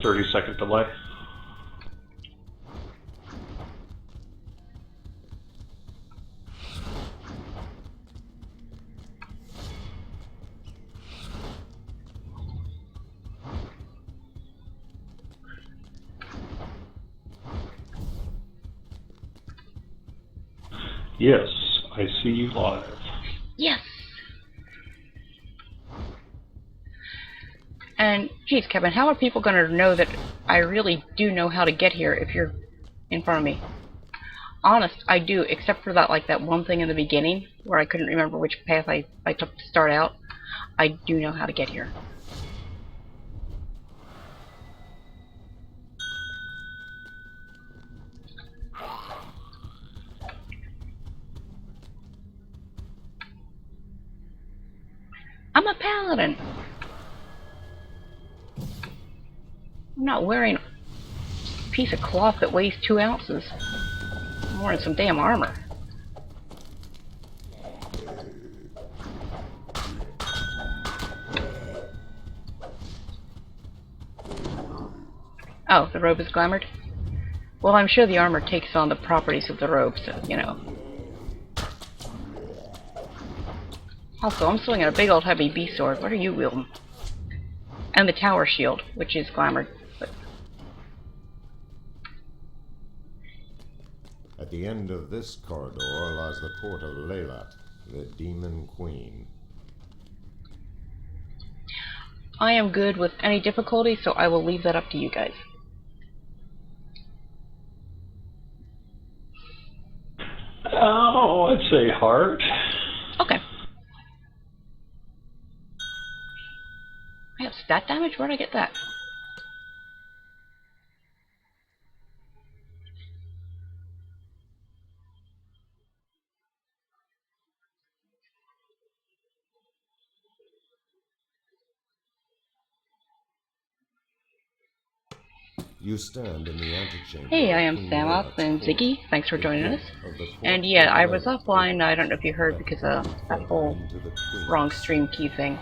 30-second delay. Yes, I see you live. Yes! And, geez, Kevin, how are people going to know that I really do know how to get here if you're in front of me? Honest, I do, except for that, like, that one thing in the beginning where I couldn't remember which path I took to start out. I do know how to get here. I'm a paladin! I'm not wearing a piece of cloth that weighs 2 ounces. I'm wearing some damn armor. Oh, the robe is glamoured? Well, I'm sure the armor takes on the properties of the robe, so, you know. Also, I'm swinging a big old heavy beast sword. What are you wielding? And the tower shield, which is glamoured. But... At the end of this corridor lies the court of Leylat, the demon queen. I am good with any difficulty, so I will leave that up to you guys. Oh, I'd say hard. Okay. I have stat damage? Where'd I get that? You stand in the antechamber. Hey, I am Samoth and Ziggy. Thanks for joining us. And yeah, I was offline. I don't know if you heard because of that whole wrong stream key thing.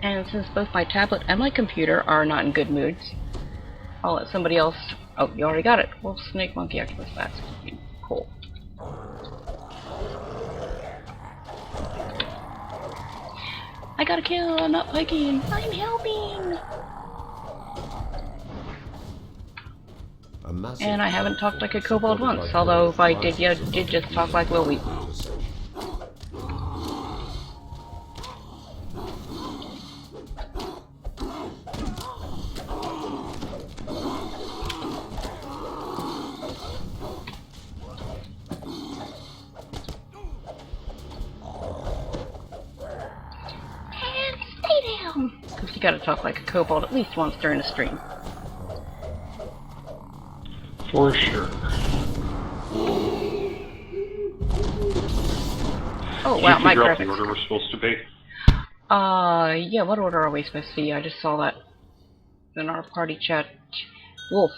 And since both my tablet and my computer are not in good moods, I'll let somebody else... Oh, you already got it. Wolf, snake, monkey, octopus, bats. Cool. I got a kill, I'm not piking. I'm helping! And I haven't talked like a kobold once, although if I did, you did just talk like Will Wheat. Because you gotta talk like a kobold at least once during a stream. For sure. Oh wow, my graphics. graphics. The order we're supposed to be. Yeah, what order are we supposed to be? I just saw that in our party chat. Wolf.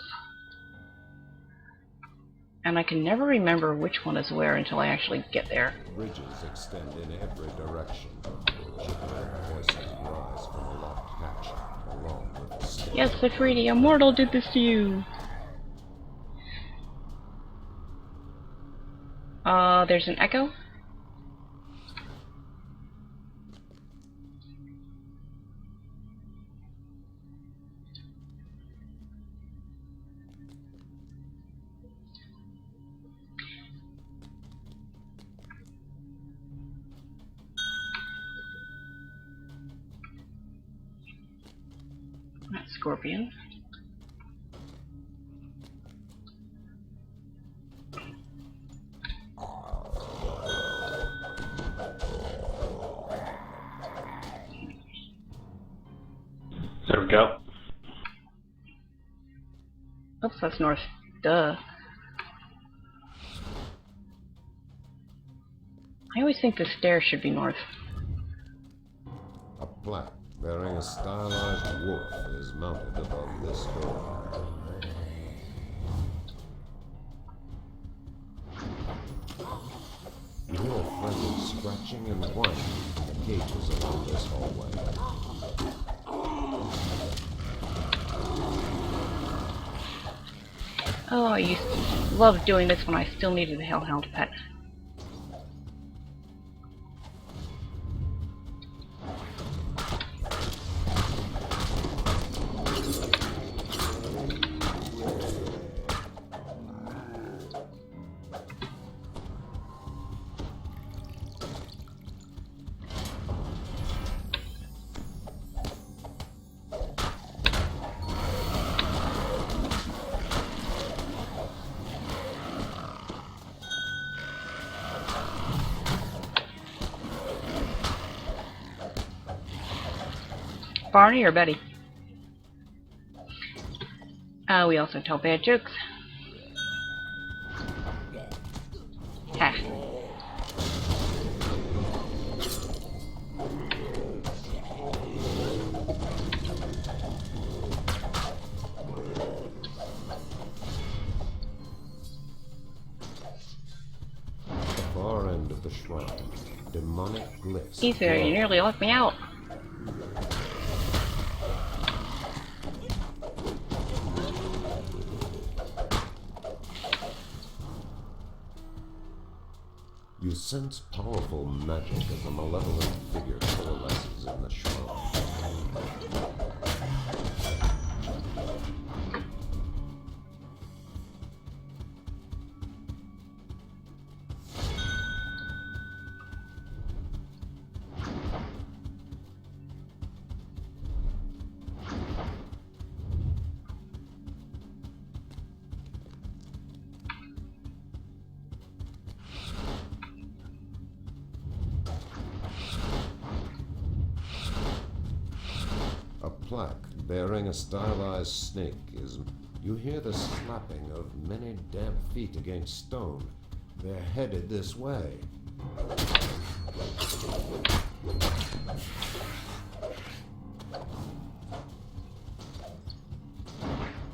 And I can never remember which one is where until I actually get there. Bridges extend in every direction. Voices rise from a locked hatch along with the stairs. Yes, Sifridi, a mortal did this to you! There's an echo? Not scorpion. There we go. Oops, that's north. Duh. I always think the stairs should be north. A plaque bearing a stylized wolf is mounted above this door. scratching and whining in the cages along this hallway. Oh, I used to love doing this when I still needed a hellhound pet. Barney or Betty? We also tell bad jokes. Ha. At the far end of the shrine, demonic glyphs. Ether, you nearly locked me out. You sense powerful magic as a malevolent figure coalesces in the shrine. A plaque bearing a stylized snake is... You hear the slapping of many damp feet against stone. They're headed this way.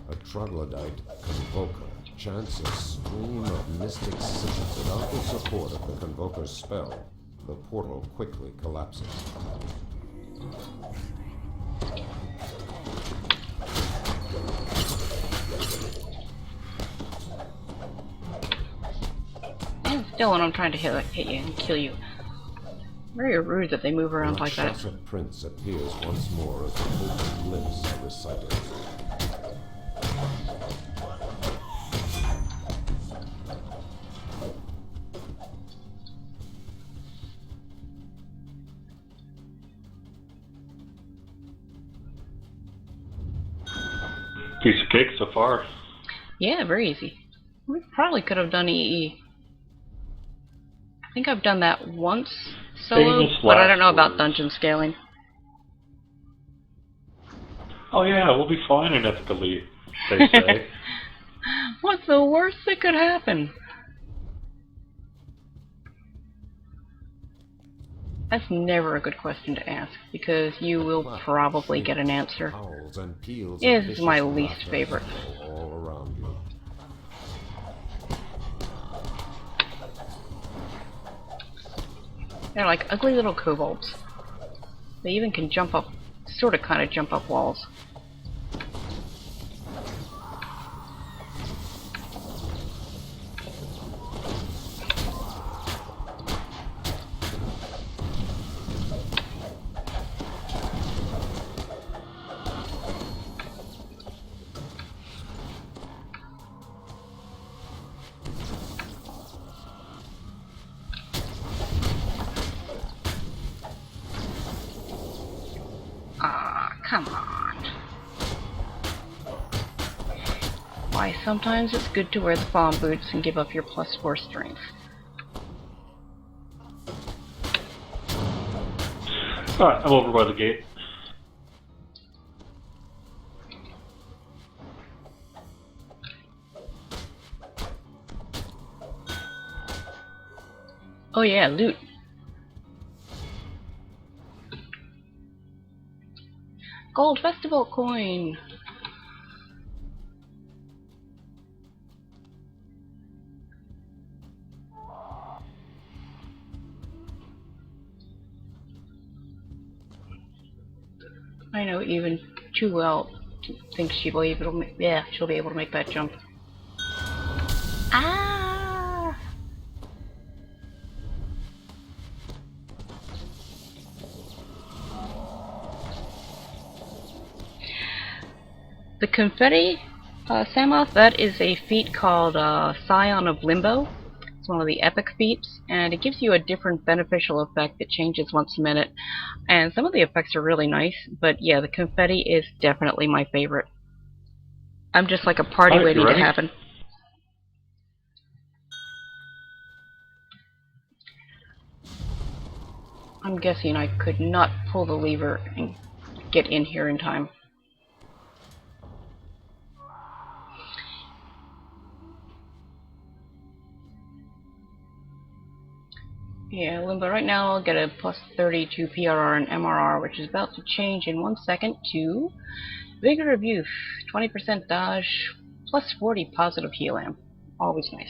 A troglodyte convoker chants a stream of mystic sigils. Without the support of the convoker's spell, the portal quickly collapses. And still when I'm trying to hit you and kill you. Very rude that they move around like that. Rakshasa Prince appears once more as the open lips are recited. Piece of cake so far. Yeah, very easy. We probably could have done EE. I think I've done that once solo, Famous but I don't know last about words. dungeon scaling. Oh yeah, we'll be fine in Ithacally, they say. What's the worst that could happen? That's never a good question to ask, because you will probably get an answer. Howls and peals Yeah, of this is my vicious least laughter favorite. echo all around you. They're like ugly little kobolds. They even can jump up, sort of kind of jump up walls. Ah, come on. Why, sometimes it's good to wear the bomb boots and give up your +4 strength. Alright, I'm over by the gate. Oh yeah, loot. Gold festival coin. I know even too well to think she'll be able to. Yeah, she'll be able to make that jump. Ah! The confetti, Samoth, that is a feat called Scion of Limbo. It's one of the epic feats, and it gives you a different beneficial effect that changes once a minute. And some of the effects are really nice, but yeah, the confetti is definitely my favorite. I'm just like a party Alright, waiting you to ready? happen. I'm guessing I could not pull the lever and get in here in time. Yeah, Limbo, right now I'll get a plus 30 to PRR and MRR, which is about to change in 1 second to Vigor of Youth, 20% dodge, plus 40 positive heal am. Always nice.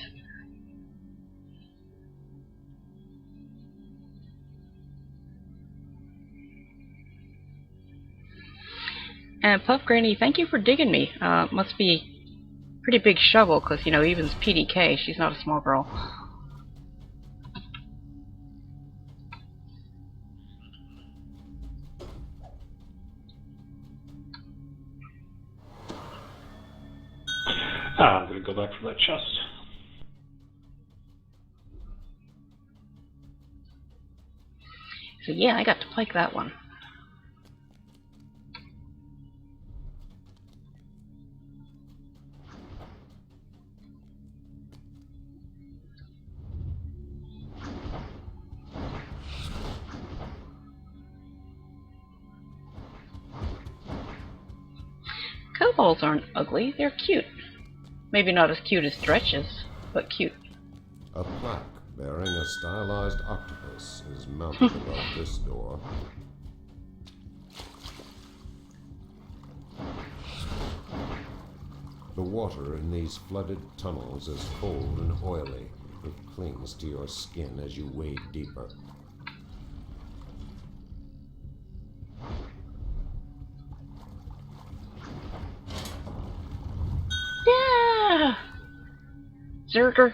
And Puff Granny, thank you for digging me. Must be pretty big shovel, because, you know, even PDK, she's not a small girl. I'm gonna go back for that chest. So yeah, I got to pike that one. Kobolds aren't ugly, they're cute. Maybe not as cute as Dretches, but cute. A plaque bearing a stylized octopus is mounted above this door. The water in these flooded tunnels is cold and oily. It clings to your skin as you wade deeper. Yeah! Zerger.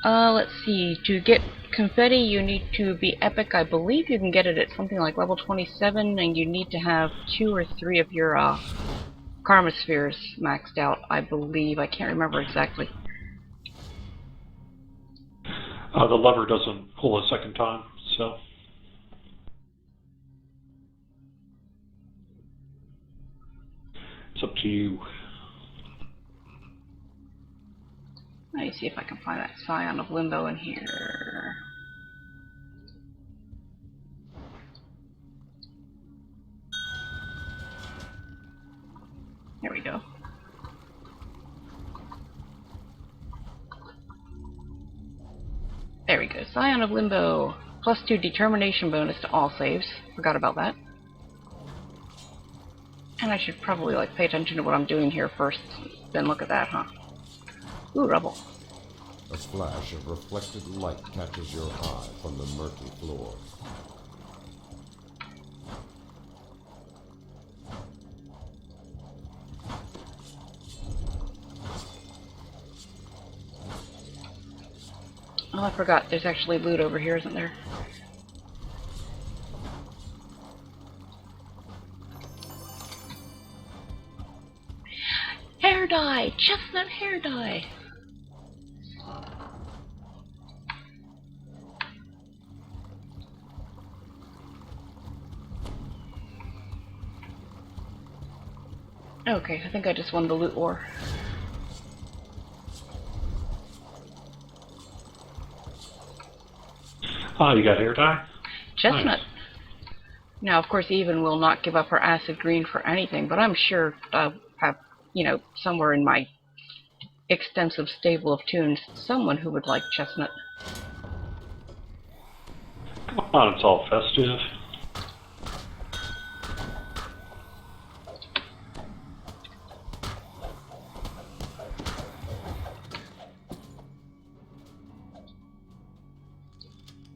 Let's see. To get confetti, you need to be epic. I believe you can get it at something like level 27, and you need to have 2 or 3 of your karma spheres maxed out, I believe. I can't remember exactly. The lever doesn't pull a second time, so. It's up to you. Let me see if I can find that Scion of Limbo in here. There we go. There we go. Scion of Limbo. Plus 2 determination bonus to all saves. Forgot about that. And I should probably like pay attention to what I'm doing here first. Then look at that, huh? Ooh, rubble. A splash of reflected light catches your eye from the murky floor. Oh, I forgot. There's actually loot over here, isn't there? Hair dye! Chestnut hair dye! Okay, I think I just won the loot war. Oh, you got hair dye? Chestnut. Nice. Now, of course, Even will not give up her acid green for anything, but I'm sure I'll have you know, somewhere in my extensive stable of tunes, someone who would like Chestnut. Come on, it's all festive.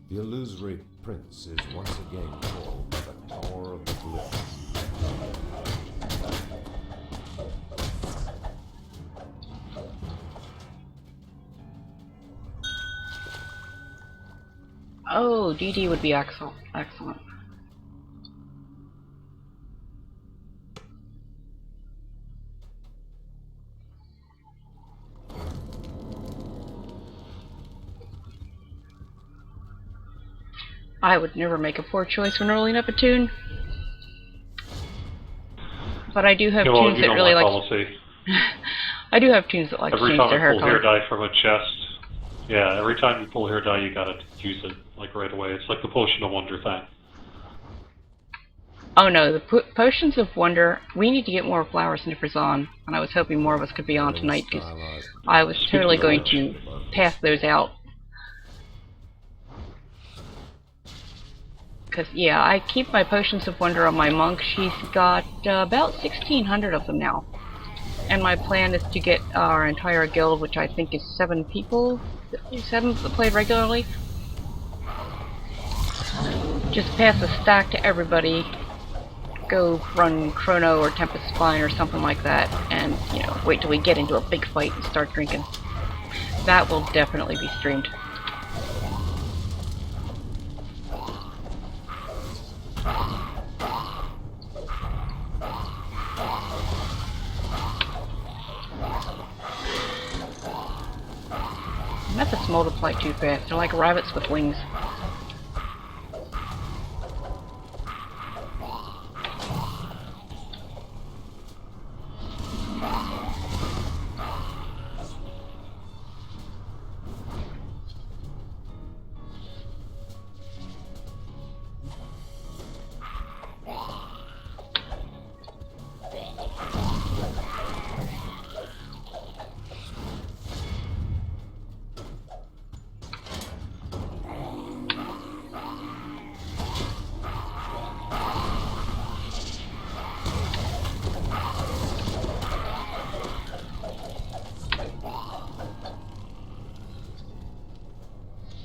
The illusory prince is once again called by the power of the glyphs. Oh, DD would be excellent. Excellent. I would never make a poor choice when rolling up a tune. But I do have Yeah, well, tunes you that know really my like... policy. I do have tunes that like to Every change time their I hair pull color. hair dye from a chest, yeah, every time you pull hair dye, you gotta use it, like, right away. It's like the Potion of Wonder thing. Oh no, the Potions of Wonder, we need to get more flowers into Brazon, and I was hoping more of us could be on tonight, because I was totally going to pass those out. Because, yeah, I keep my Potions of Wonder on my monk. She's got about 1,600 of them now. And my plan is to get our entire guild, which I think is 7 people, 7 that play regularly. Just pass a stack to everybody, go run Chrono or Tempest Spine or something like that, and, you know, wait till we get into a big fight and start drinking. That will definitely be streamed. Methods multiply too fast. They're like rabbits with wings.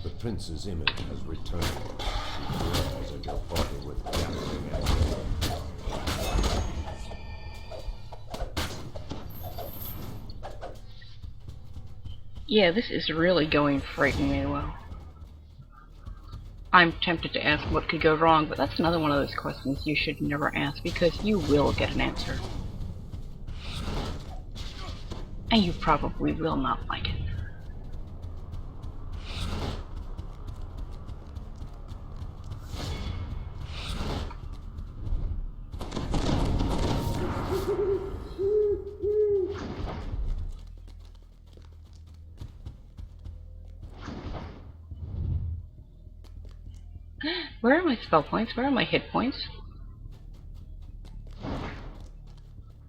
The prince's image has returned. He glares at your body with gathering anger. Yeah, this is really going frighteningly well. I'm tempted to ask what could go wrong, but that's another one of those questions you should never ask, because you will get an answer. And you probably will not like it. Where are my spell points? Where are my hit points? I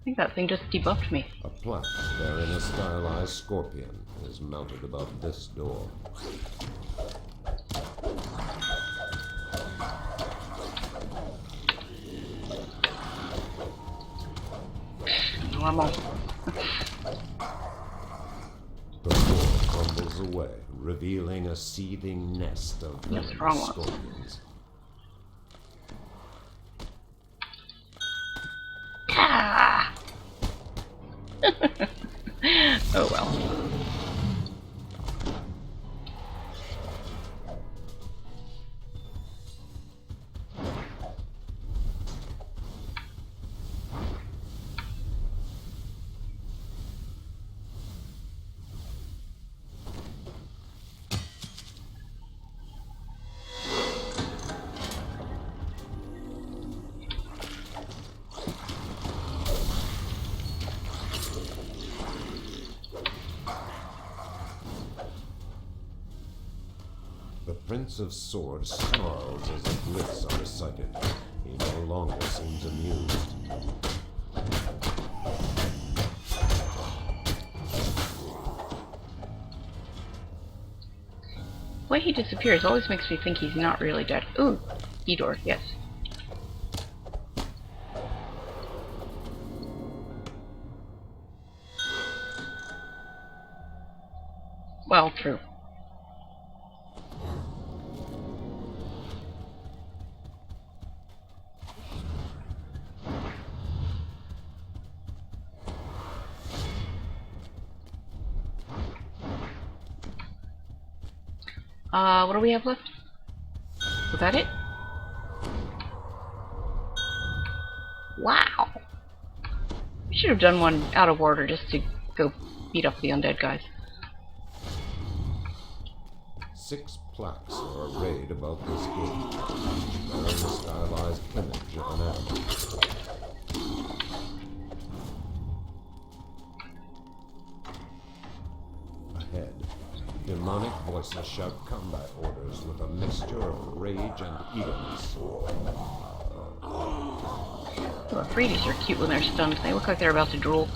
think that thing just debuffed me. A plaque bearing a stylized scorpion is mounted above this door. Normal. The door crumbles away, revealing a seething nest of Yes, venomous wrong one. scorpions. Ah! Oh well. The Prince of Swords snarls as the glyphs are recited. He no longer seems amused. way he disappears always makes me think he's not really dead. Ooh, E-door, yes. Well, true. What do we have left? Was that it? Wow! We should have done one out of order just to go beat up the undead guys. 6 plaques are arrayed above this gate, bearing a stylized image of an animal. Ahead, demonic voices shout combat orders with a mixture of rage and eagerness. The Freedies are cute when they're stunned. They look like they're about to drool.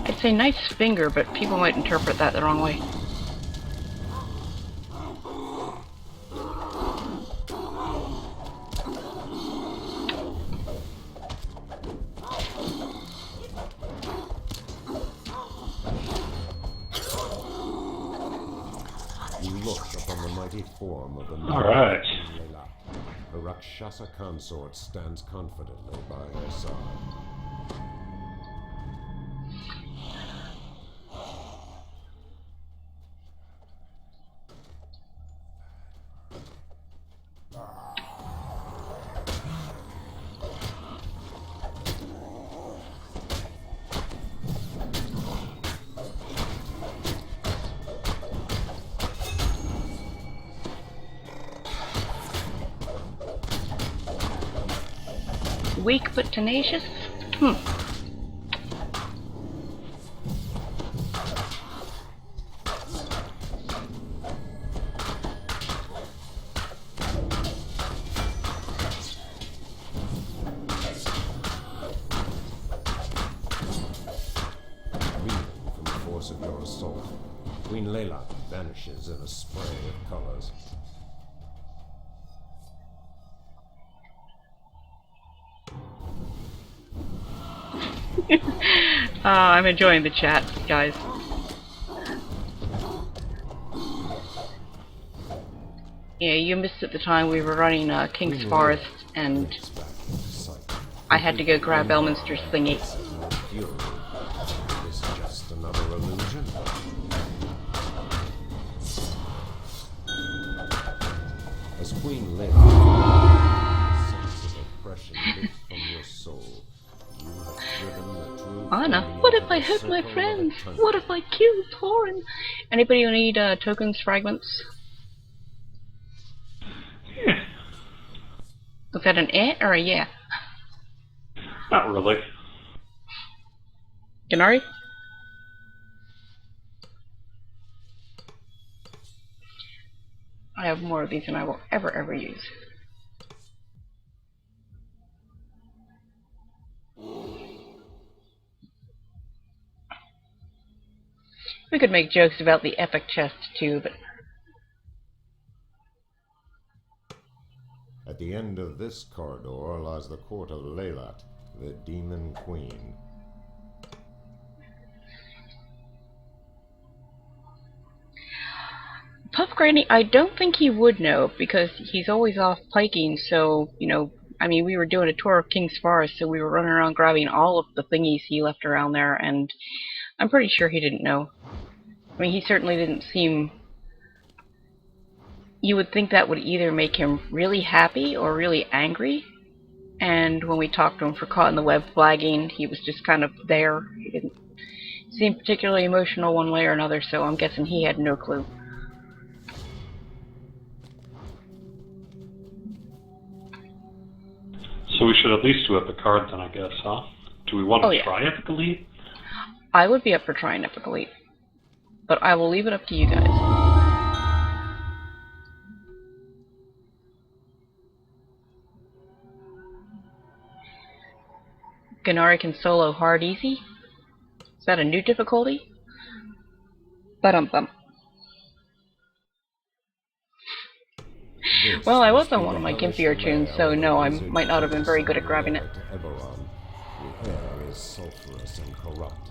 I'd say nice finger, but people might interpret that the wrong way. You look upon the mighty form of the Alright. Layla. The Rakshasa consort stands confidently by her side. Weak but tenacious? Reeling from the force of your assault, Queen Layla vanishes in a spray of colors. I'm enjoying the chat, guys. Yeah, you missed at the time we were running King's Forest, and I had to go grab Elminster's thingy. Fury. Is this just another illusion? As Queen Layla, sense of oppression lit from your soul, you have driven the true Anna, flame what if into I the hurt my circle of friends? eternity. What if I kill Thorin? Anybody who need tokens, fragments? Yeah, Was that an eh or a yeah? not really. Ganari? I have more of these than I will ever use. We could make jokes about the epic chest too, but At the end of this corridor lies the court of Laylat, the demon queen. Puff Granny, I don't think he would know, because he's always off piking, so, you know, I mean, we were doing a tour of King's Forest, so we were running around grabbing all of the thingies he left around there, and I'm pretty sure he didn't know. I mean, he certainly didn't seem... You would think that would either make him really happy or really angry. And when we talked to him for Caught in the Web flagging, he was just kind of there. He didn't seem particularly emotional one way or another, so I'm guessing he had no clue. So we should at least do Epic Card then, I guess, huh? Do we want to try Epic Elite? I would be up for trying Epic Elite. But I will leave it up to you guys. Gennari can solo hard easy? Is that a new difficulty? Ba-dum-bum. Well, I was on one of my gimpier tunes, so no, I might not have been very good at grabbing it. The air is sulphurous and corrupt.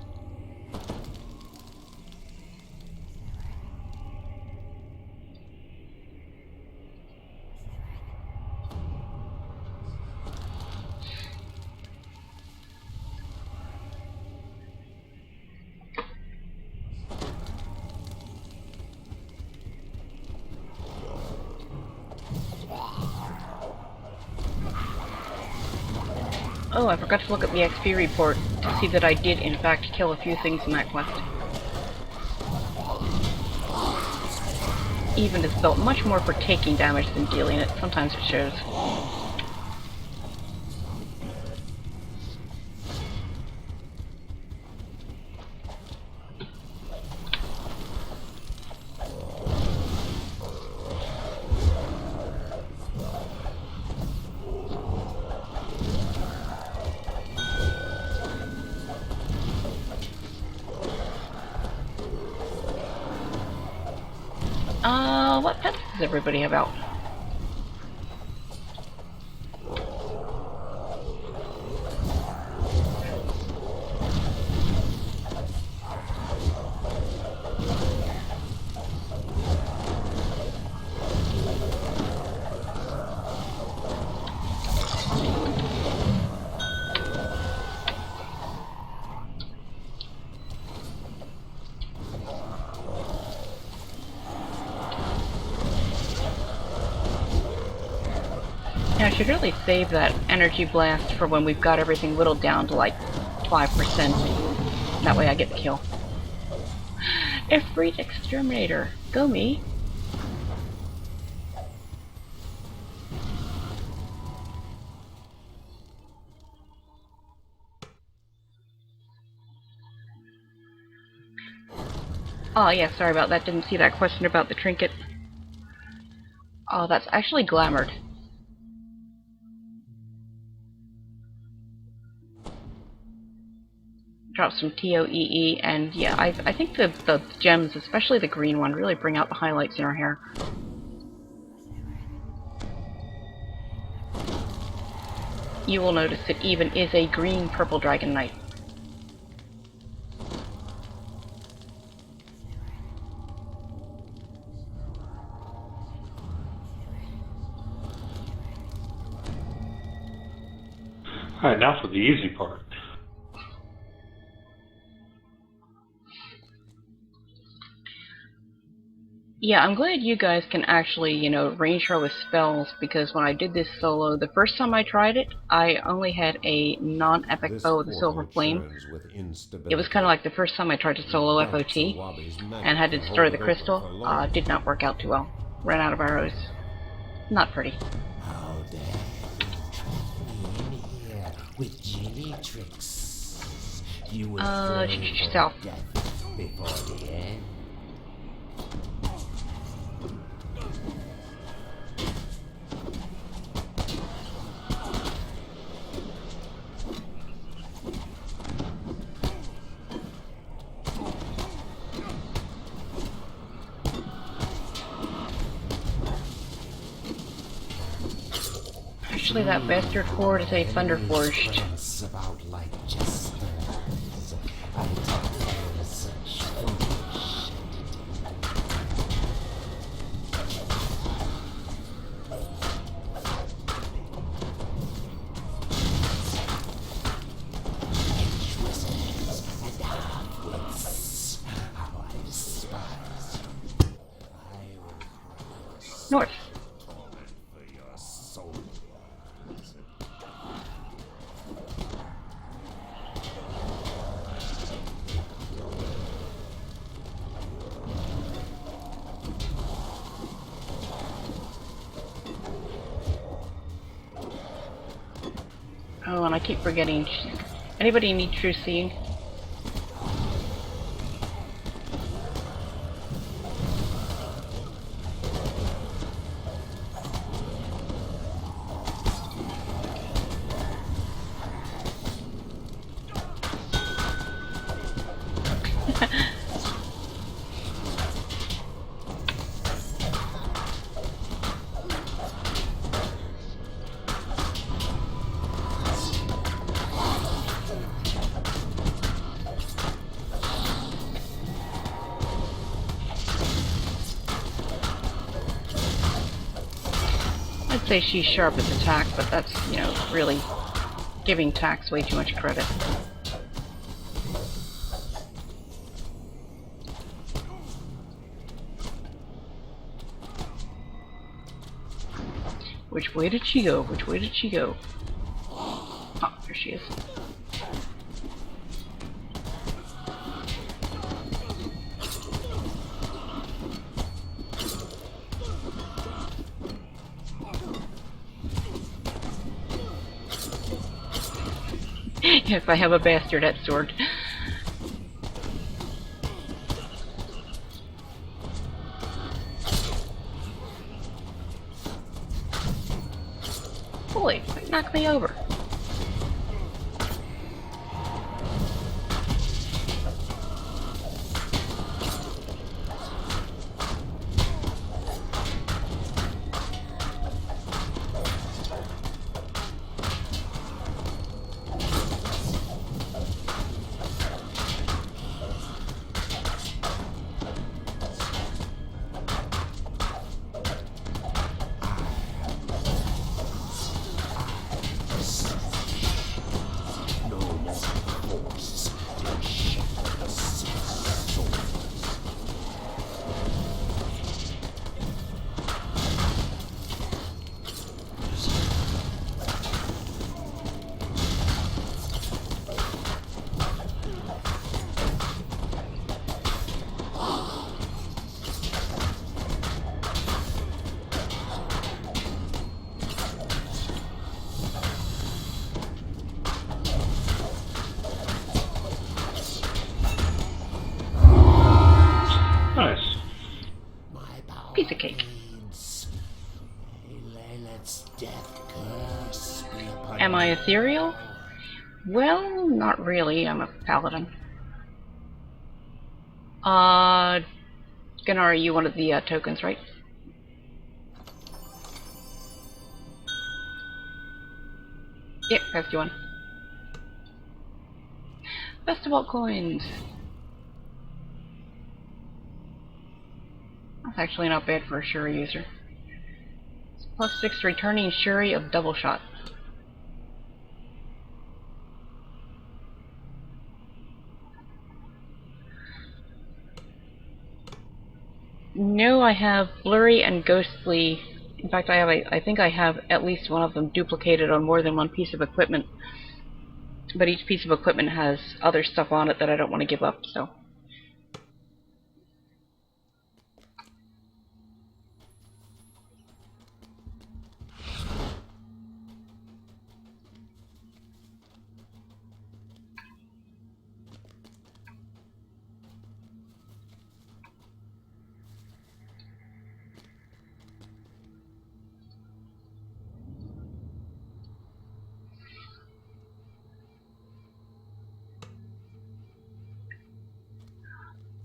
Oh, I forgot to look at the XP report to see that I did in fact kill a few things in that quest. Even is felt much more for taking damage than dealing it. Sometimes it shows. What pets does everybody have out? Yeah, I should really save that energy blast for when we've got everything whittled down to like 5%. That way I get the kill. Ifrit Exterminator. Go me. Oh yeah, sorry about that. Didn't see that question about the trinket. Oh, that's actually glamored. Drop some TOEE, and yeah, I think the gems, especially the green one, really bring out the highlights in our hair. You will notice it even is a green purple dragon knight. Alright, now for the easy part. Yeah, I'm glad you guys can actually, you know, range her with spells, because when I did this solo, the first time I tried it, I only had a non-epic bow with a silver flame. It was kind of like the first time I tried to solo FOT, and had to destroy the crystal. Did not work out too well. Ran out of arrows. Not pretty. How dare you in here with genie tricks? You will shoot yourself. death before the end. Actually, that bastard horde is a Thunderforged. About like jesters. I don't such foolish. Wizards and half-wits North. Torment for your soul. Oh, and I keep forgetting. Anybody need true seeing? I'd say she's sharp as attack, but that's, you know, really giving Tax way too much credit. Which way did she go? Which way did she go? Oh, there she is. Yes, I have a bastard at sword. Boy, knock me over. Nice. Piece of cake. Am I ethereal? Well, not really. I'm a paladin. Gunnar, you wanted the tokens, right? Yep, passed you one. Festival coins. That's actually not bad for a Shuri user. It's +6 returning Shuri of double shot. No, I have blurry and ghostly. In fact, I think I have at least one of them duplicated on more than one piece of equipment. But each piece of equipment has other stuff on it that I don't want to give up, so.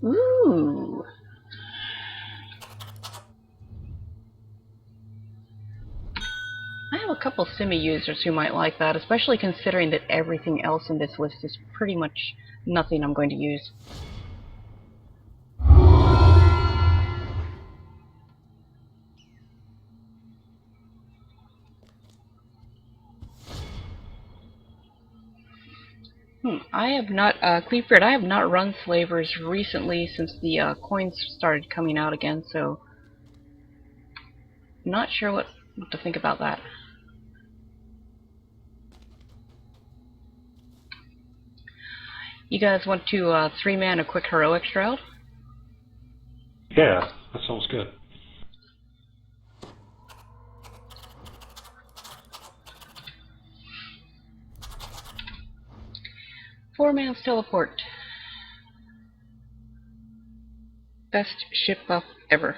Ooh. I have a couple Simi users who might like that, especially considering that everything else in this list is pretty much nothing I'm going to use. I have not, Cleeford, I have not run slavers recently since the coins started coming out again, so not sure what to think about that. You guys want to 3-man a quick heroics trail? Yeah, that sounds good. Four-man's teleport. Best ship buff ever.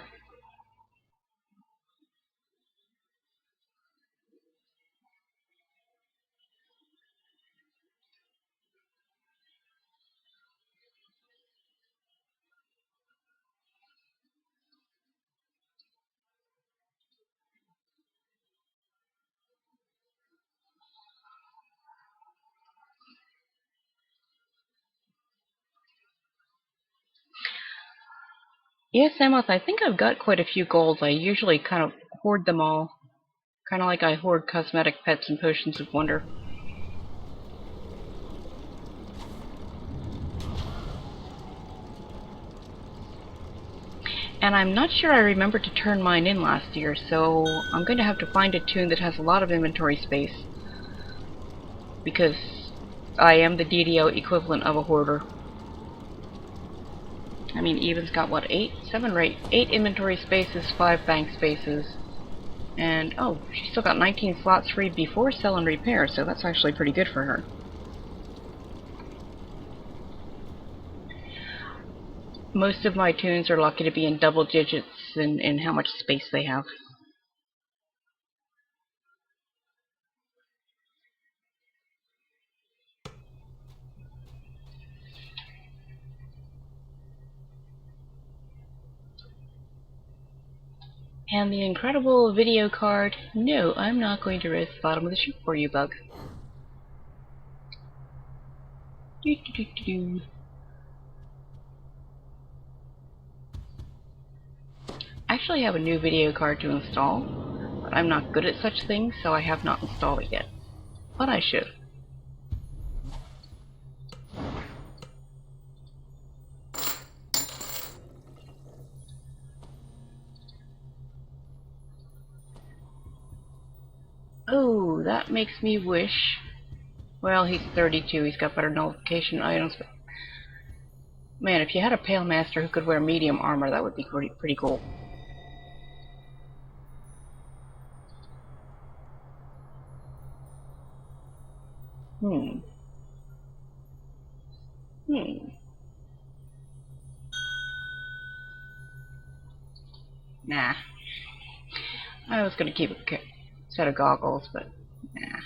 Yes, Samoth, I think I've got quite a few golds. I usually kind of hoard them all. Kind of like I hoard cosmetic pets and potions of wonder. And I'm not sure I remembered to turn mine in last year, so I'm going to have to find a tune that has a lot of inventory space. Because I am the DDO equivalent of a hoarder. I mean, Even's got what, 8 inventory spaces, 5 bank spaces. And, oh, she's still got 19 slots free before sell and repair, so that's actually pretty good for her. Most of my tunes are lucky to be in double digits in how much space they have. And the incredible video card. No, I'm not going to raise the bottom of the ship for you, Bug. Doo -doo -doo -doo -doo. I actually have a new video card to install, but I'm not good at such things, so I have not installed it yet. But I should. Oh, that makes me wish. Well, he's 32, he's got better nullification items, but man, if you had a Pale Master who could wear medium armor, that would be pretty cool. Nah. I was gonna keep a set of goggles, but nah.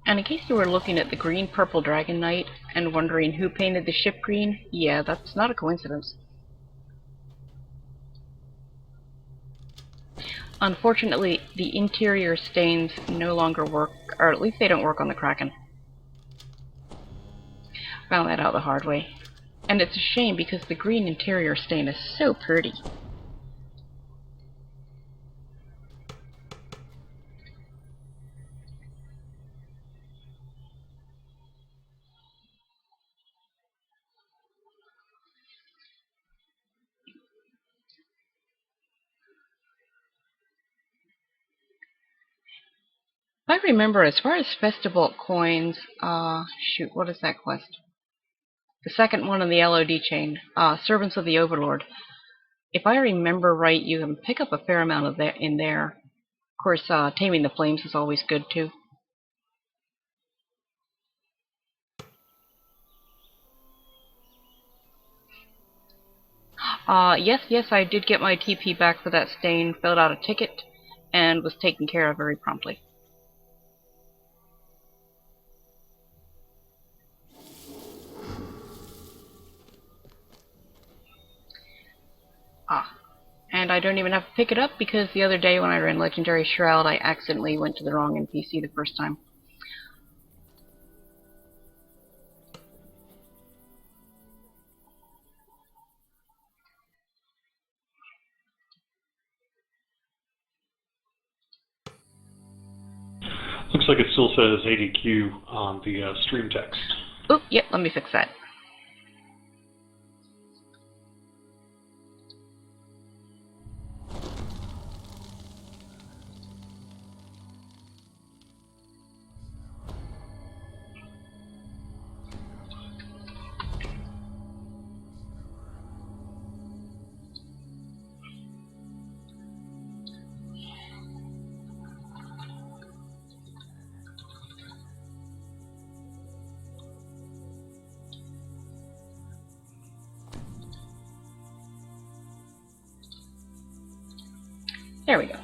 And in case you were looking at the green-purple Dragon Knight and wondering who painted the ship green, yeah, that's not a coincidence. Unfortunately, the interior stains no longer work, or at least they don't work on the Kraken. Found that out the hard way. And it's a shame because the green interior stain is so pretty. If I remember, as far as festival coins, shoot, what is that quest? The second one in the LOD chain, Servants of the Overlord. If I remember right, you can pick up a fair amount of that in there. Of course, Taming the Flames is always good too. Yes, I did get my TP back for that stain, filled out a ticket, and was taken care of very promptly. And I don't even have to pick it up because the other day when I ran Legendary Shroud, I accidentally went to the wrong NPC the first time. looks like it still says ADQ on the stream text. Oop, yep, let me fix that. There we go.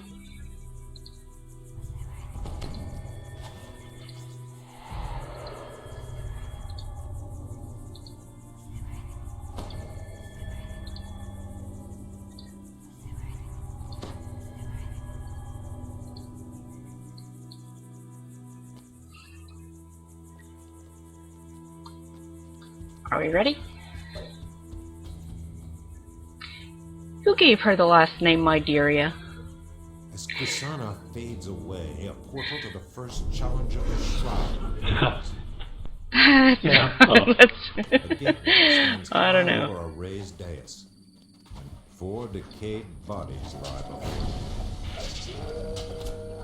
Are we ready? Who gave her the last name Myderia? As Kisana fades away, a portal to the first challenge of the shroud. Yeah. Oh. A gate stands I don't high know. over a raised dais. 4 decayed bodies lie before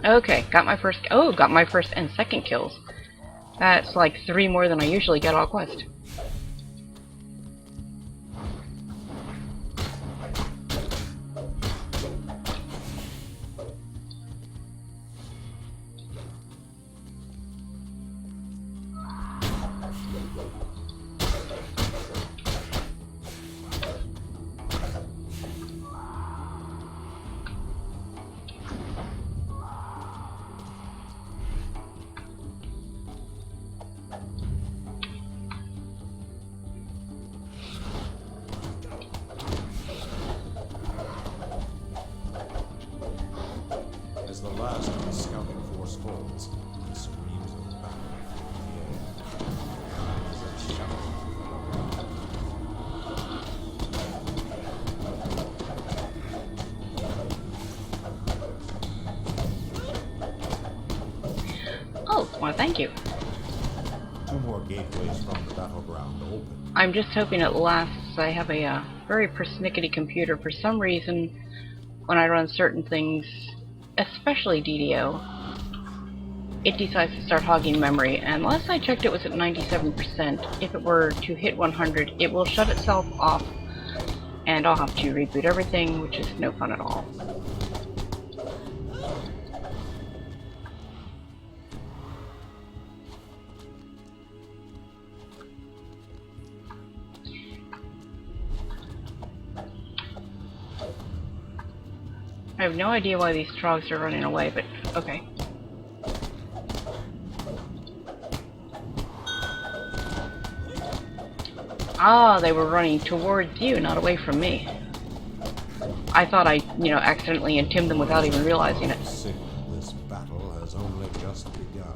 you. Okay, got my first and second kills. That's like 3 more than I usually get all quest. As the last of the scouting force falls, the screams of battle fill the air. As a shout. Oh, well, thank you. 2 more gateways from the battleground open. I'm just hoping it lasts. I have a very persnickety computer. For some reason, when I run certain things, especially DDO, it decides to start hogging memory, and last I checked it was at 97%. If it were to hit 100, it will shut itself off, and I'll have to reboot everything, which is no fun at all. I have no idea why these trogs are running away, but okay. Ah, they were running towards you, not away from me. I thought I, accidentally intimed them without even realizing it. Signal this battle has only just begun.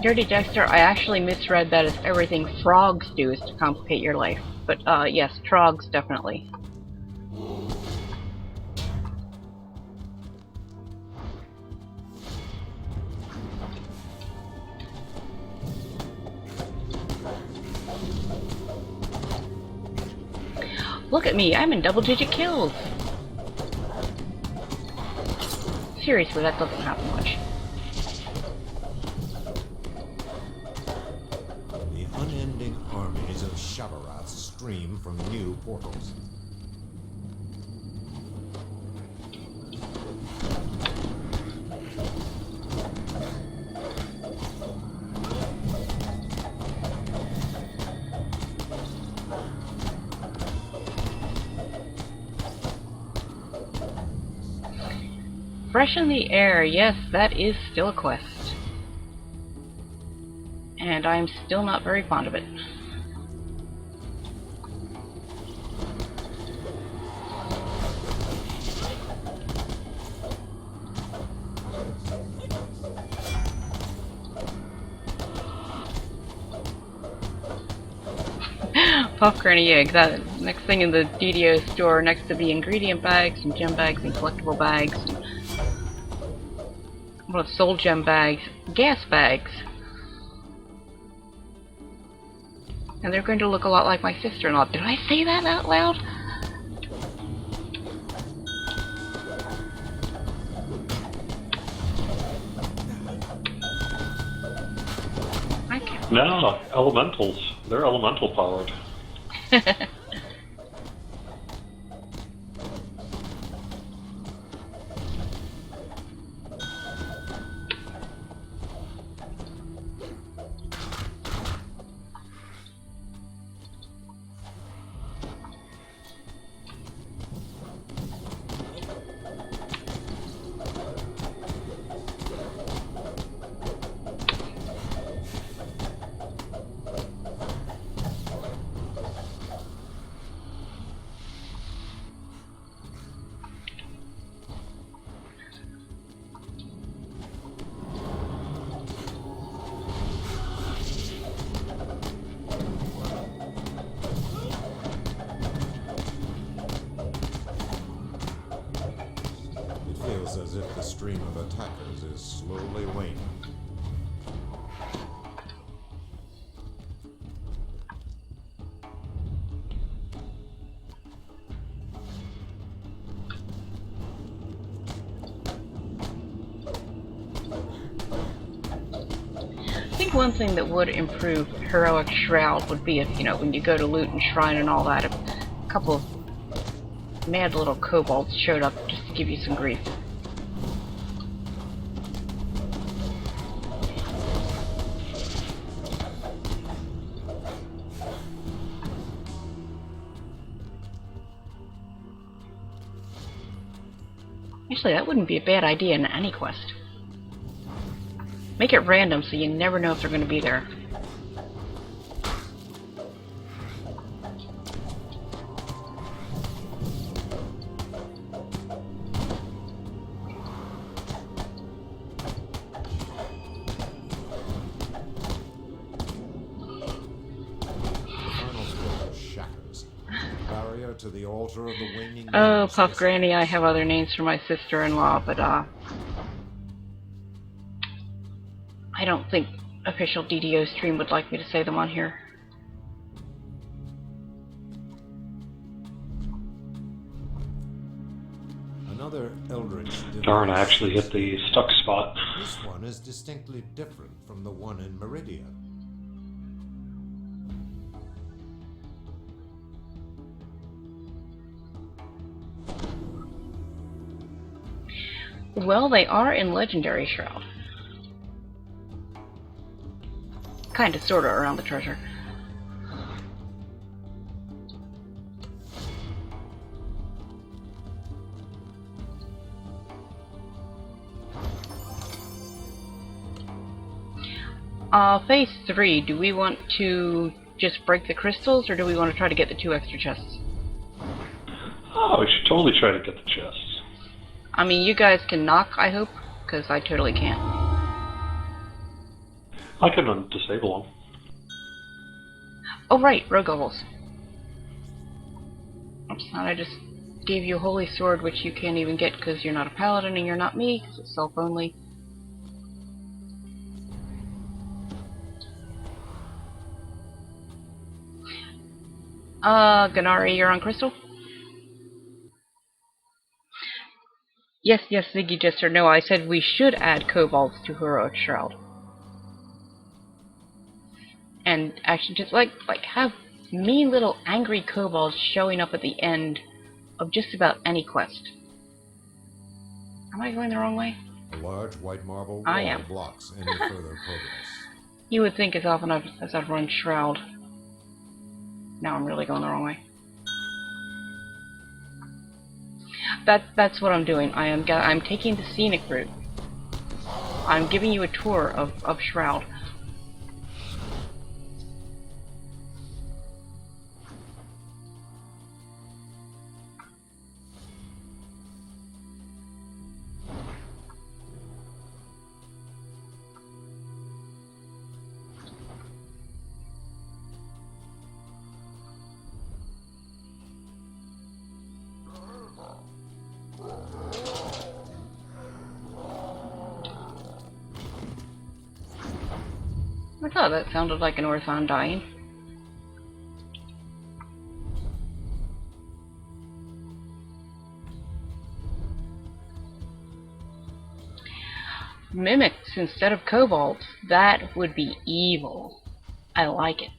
Dirty Dexter, I actually misread that as everything frogs do is to complicate your life. But, yes, trogs, definitely. Look at me, I'm in double-digit kills! Seriously, that doesn't happen much. Unending armies of Shabaraths stream from new portals. Freshen the air, yes, that is still a quest. And I'm still not very fond of it. Puff granny eggs. That next thing in the DDO store, next to the ingredient bags and gem bags and collectible bags, and well, soul gem bags, gas bags, and they're going to look a lot like my sister-in-law. Did I say that out loud? I can't. No, elementals. They're elemental powered. As if the stream of attackers is slowly waning. I think one thing that would improve Heroic Shroud would be if, you know, when you go to loot and shrine and all that, a couple of mad little kobolds showed up just to give you some grief. Actually, that wouldn't be a bad idea in any quest. Make it random so you never know if they're going to be there. To the altar of the waning. Oh, Puff Granny, I have other names for my sister-in-law, but I don't think official DDO stream would like me to say them on here. Another eldritch device. Darn, I actually hit the stuck spot. This one is distinctly different from the one in Meridia. Well, they are in Legendary Shroud. Kinda, sorta, around the treasure. Phase 3, do we want to just break the crystals, or do we want to try to get the 2 extra chests? Oh, we should totally try to get the chests. I mean, you guys can knock, I hope, because I totally can't. I can disable them. Oh right, rogue levels. Oops, I just gave you a holy sword, which you can't even get because you're not a paladin and you're not me, because it's self-only. Ganari, you're on crystal? Yes, Ziggy Jester. No, I said we should add kobolds to Heroic Shroud. And actually just like have mean little angry kobolds showing up at the end of just about any quest. Am I going the wrong way? A large white marble I wall am. blocks any further progress. You would think as often as I've run Shroud. Now I'm really going the wrong way. That's what I'm doing. I'm taking the scenic route. I'm giving you a tour of Shroud. I thought that sounded like an Orthon dying. Mimics instead of kobolds. That would be evil. I like it.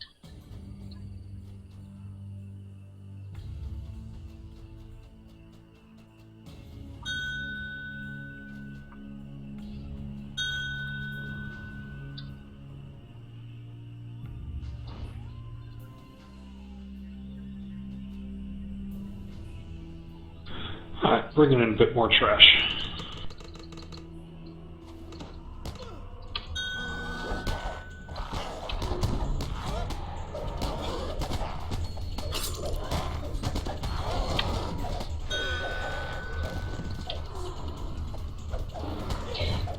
Alright, bringing in a bit more trash.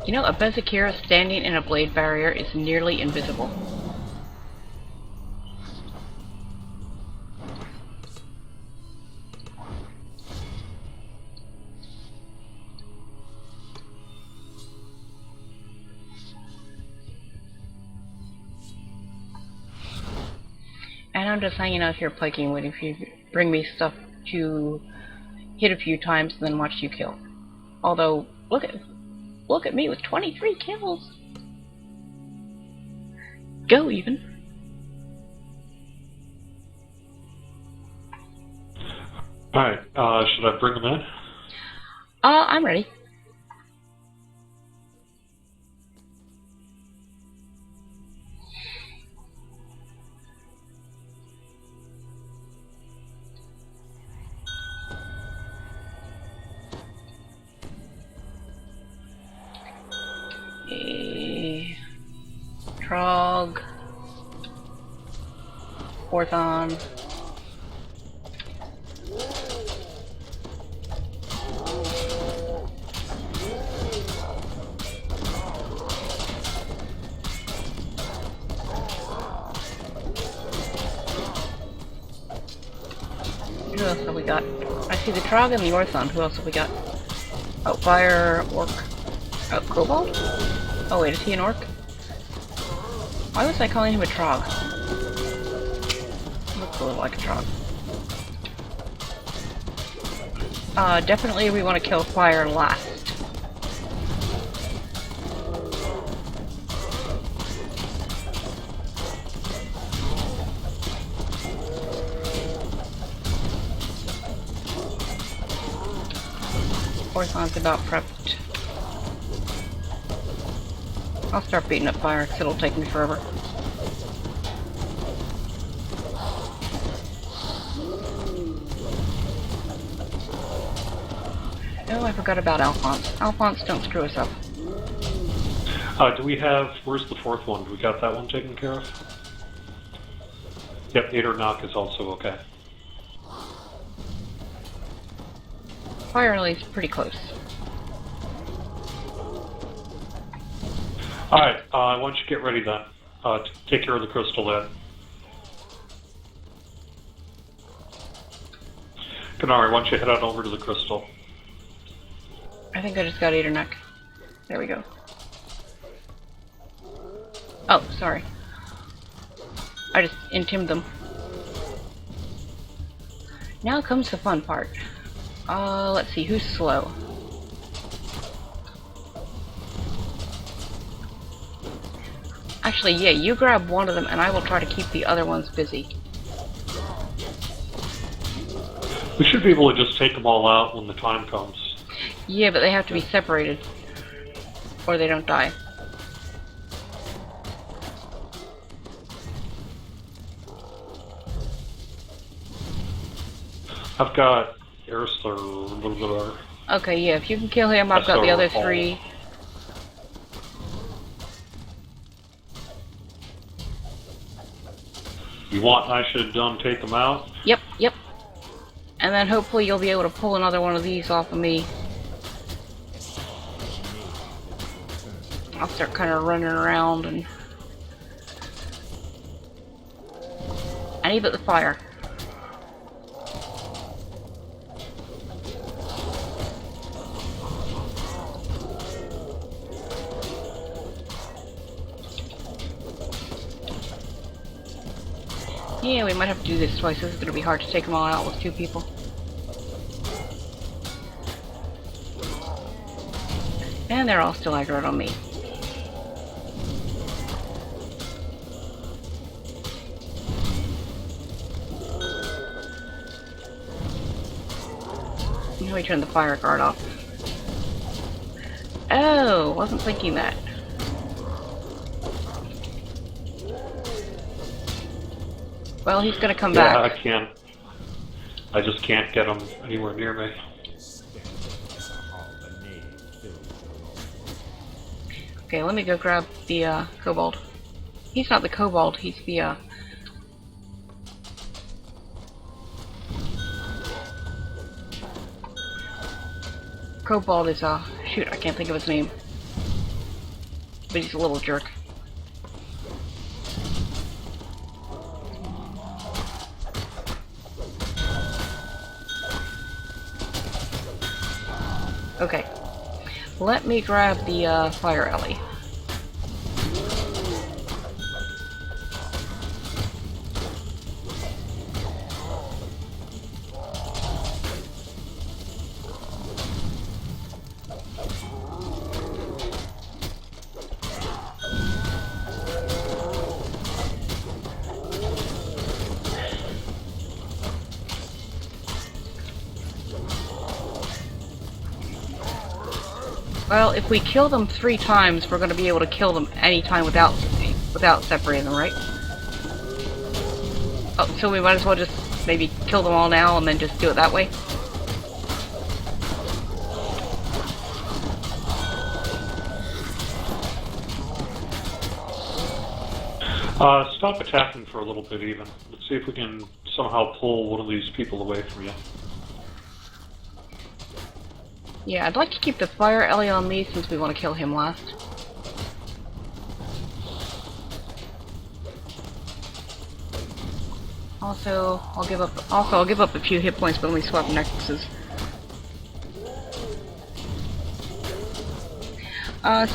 You know, a Bezakira standing in a blade barrier is nearly invisible. And I'm just hanging out here plugging with if you bring me stuff to hit a few times and then watch you kill. Although, look at me with 23 kills. Go even. Alright, should I bring them in? I'm ready. Trog, Orthon, who else have we got? I see the Trog and the Orthon. Who else have we got? Oh, Fire, Orc, Kobold? Oh wait, is he an Orc? Why was I calling him a Trog? Looks a little like a Trog. Definitely we want to kill Fire last. Orthon's about prepped. I'll start beating up Fire because it'll take me forever. Oh, I forgot about Alphonse. Alphonse, don't screw us up. Do we have... Where's the fourth one? Do we got that one taken care of? Yep, Aethernock is also okay. Fire Lily's pretty close. Alright, why don't you get ready then? Take care of the crystal then. Canary, why don't you head on over to the crystal? I think I just got Aethernock. There we go. Oh, sorry. I just intimed them. Now comes the fun part. Let's see, who's slow? Actually, yeah, you grab one of them and I will try to keep the other ones busy. We should be able to just take them all out when the time comes. Yeah, but they have to be separated, or they don't die. I've got Aristar. Okay, yeah, if you can kill him, I've got the other three. You want I should take them out? Yep, yep. And then hopefully you'll be able to pull another one of these off of me. I'll start kind of running around and... I need but the fire. Yeah, we might have to do this twice. This is going to be hard to take them all out with two people. And they're all still aggroed on me. Let me turn the fire guard off. Oh, wasn't thinking that. Well, he's gonna come back. Yeah, I can't. I just can't get him anywhere near me. Okay, let me go grab the kobold. He's not the kobold, he's the kobold is shoot, I can't think of his name. But he's a little jerk. Okay. Let me grab the fire alley. Well, if we kill them 3 times, we're going to be able to kill them anytime without separating them, right? Oh, so we might as well just maybe kill them all now and then just do it that way? Stop attacking for a little bit even. Let's see if we can somehow pull one of these people away from you. Yeah, I'd like to keep the fire alley on me since we want to kill him last. Also, I'll give up a few hit points when we swap necklaces.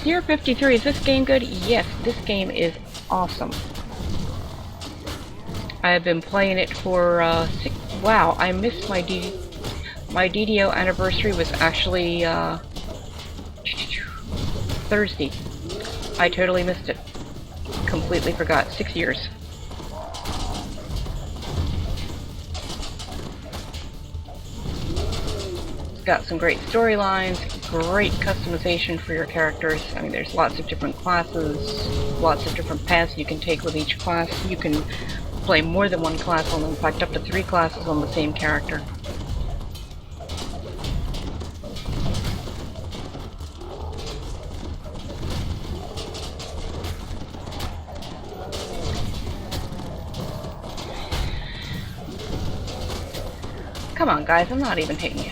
Sierra 53, is this game good? Yes, this game is awesome. I have been playing it for 6. Wow, I missed my DDO anniversary was actually Thursday. I totally missed it. Completely forgot. 6 years. It's got some great storylines, great customization for your characters. I mean, there's lots of different classes, lots of different paths you can take with each class. You can play more than one class on them. In fact, up to 3 classes on the same character. Come on, guys, I'm not even hitting you.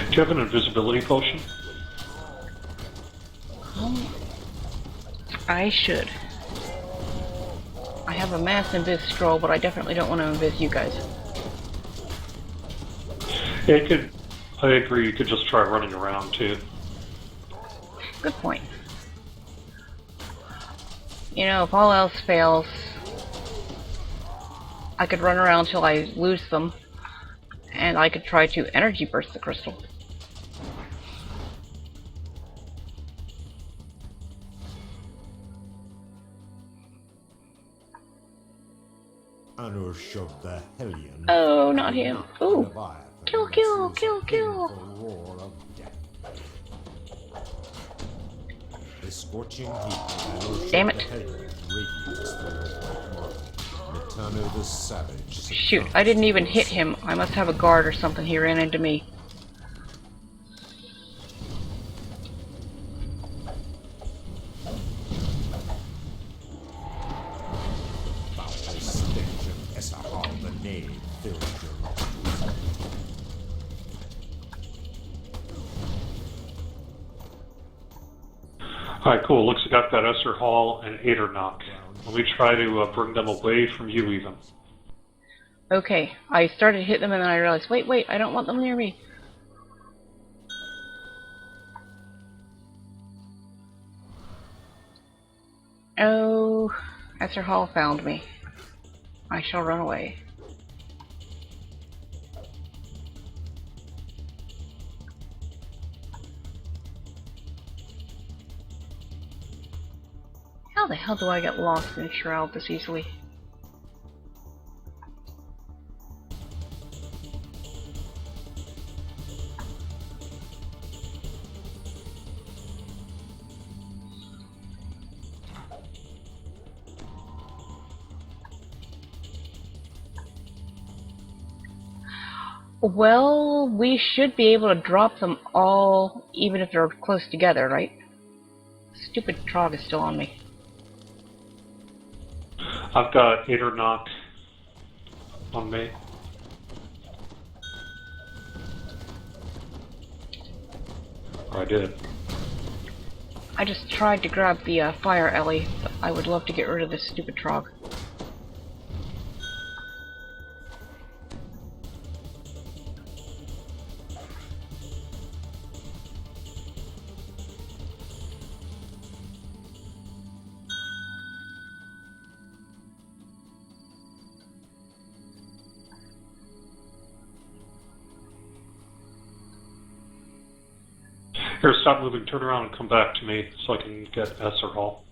Do you have an invisibility potion? I should. I have a mass invis scroll, but I definitely don't want to invis you guys. Yeah, I agree, you could just try running around too. Good point. You know, if all else fails, I could run around till I lose them, and I could try to energy burst the crystal. Anushub the Hellion. Oh, not him. Ooh. Leviathan Kill, that kill, spews kill, a kill. painful roar of death. The scorching heat of Anushub Damn it. the Hellion radiates through the white marble. Mitano the Savage Shoot, succumbs I didn't to even your hit sword. him. I must have a guard or something. He ran into me. Foul stench of Esahar the Knave fills your nostrils. Alright, cool. Looks like I've got Esser Hall and Adernach. Let me try to bring them away from you even. Okay, I started to hit them and then I realized, wait, I don't want them near me. Oh, Esther Hall found me. I shall run away. How the hell do I get lost in Shroud this easily? Well, we should be able to drop them all, even if they're close together, right? Stupid Trog is still on me. I've got Adernach on me. Or I did. I just tried to grab the fire Ellie, but I would love to get rid of this stupid Trog. Here, stop moving, turn around and come back to me so I can get Esser Hall.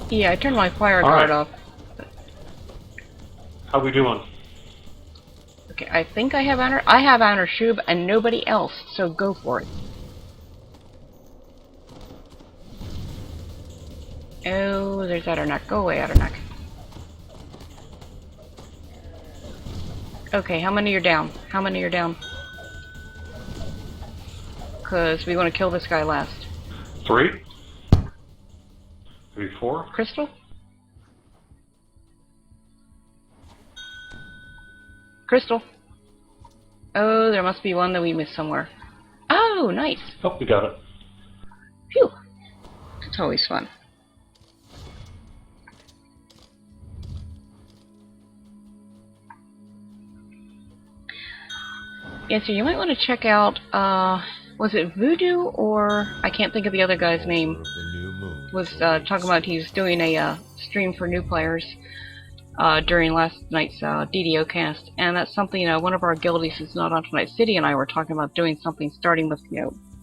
Yeah, I turned my fire All guard right. off. How we doing? Okay, I think I have Honor Shub and nobody else, so go for it. Oh, there's Addernack. Go away, Addernack. Okay, how many are down? How many are down? Because we want to kill this guy last. 3? Maybe 4? Crystal? Crystal? Oh, there must be one that we missed somewhere. Oh, nice! Oh, we got it. Phew! It's always fun. Yeah, so you might want to check out, was it Voodoo or, I can't think of the other guy's name, Of the new moon was awaits. talking about he's doing a stream for new players during last night's DDO cast, and that's something, one of our guildies who's not on tonight's city and I were talking about doing something starting with,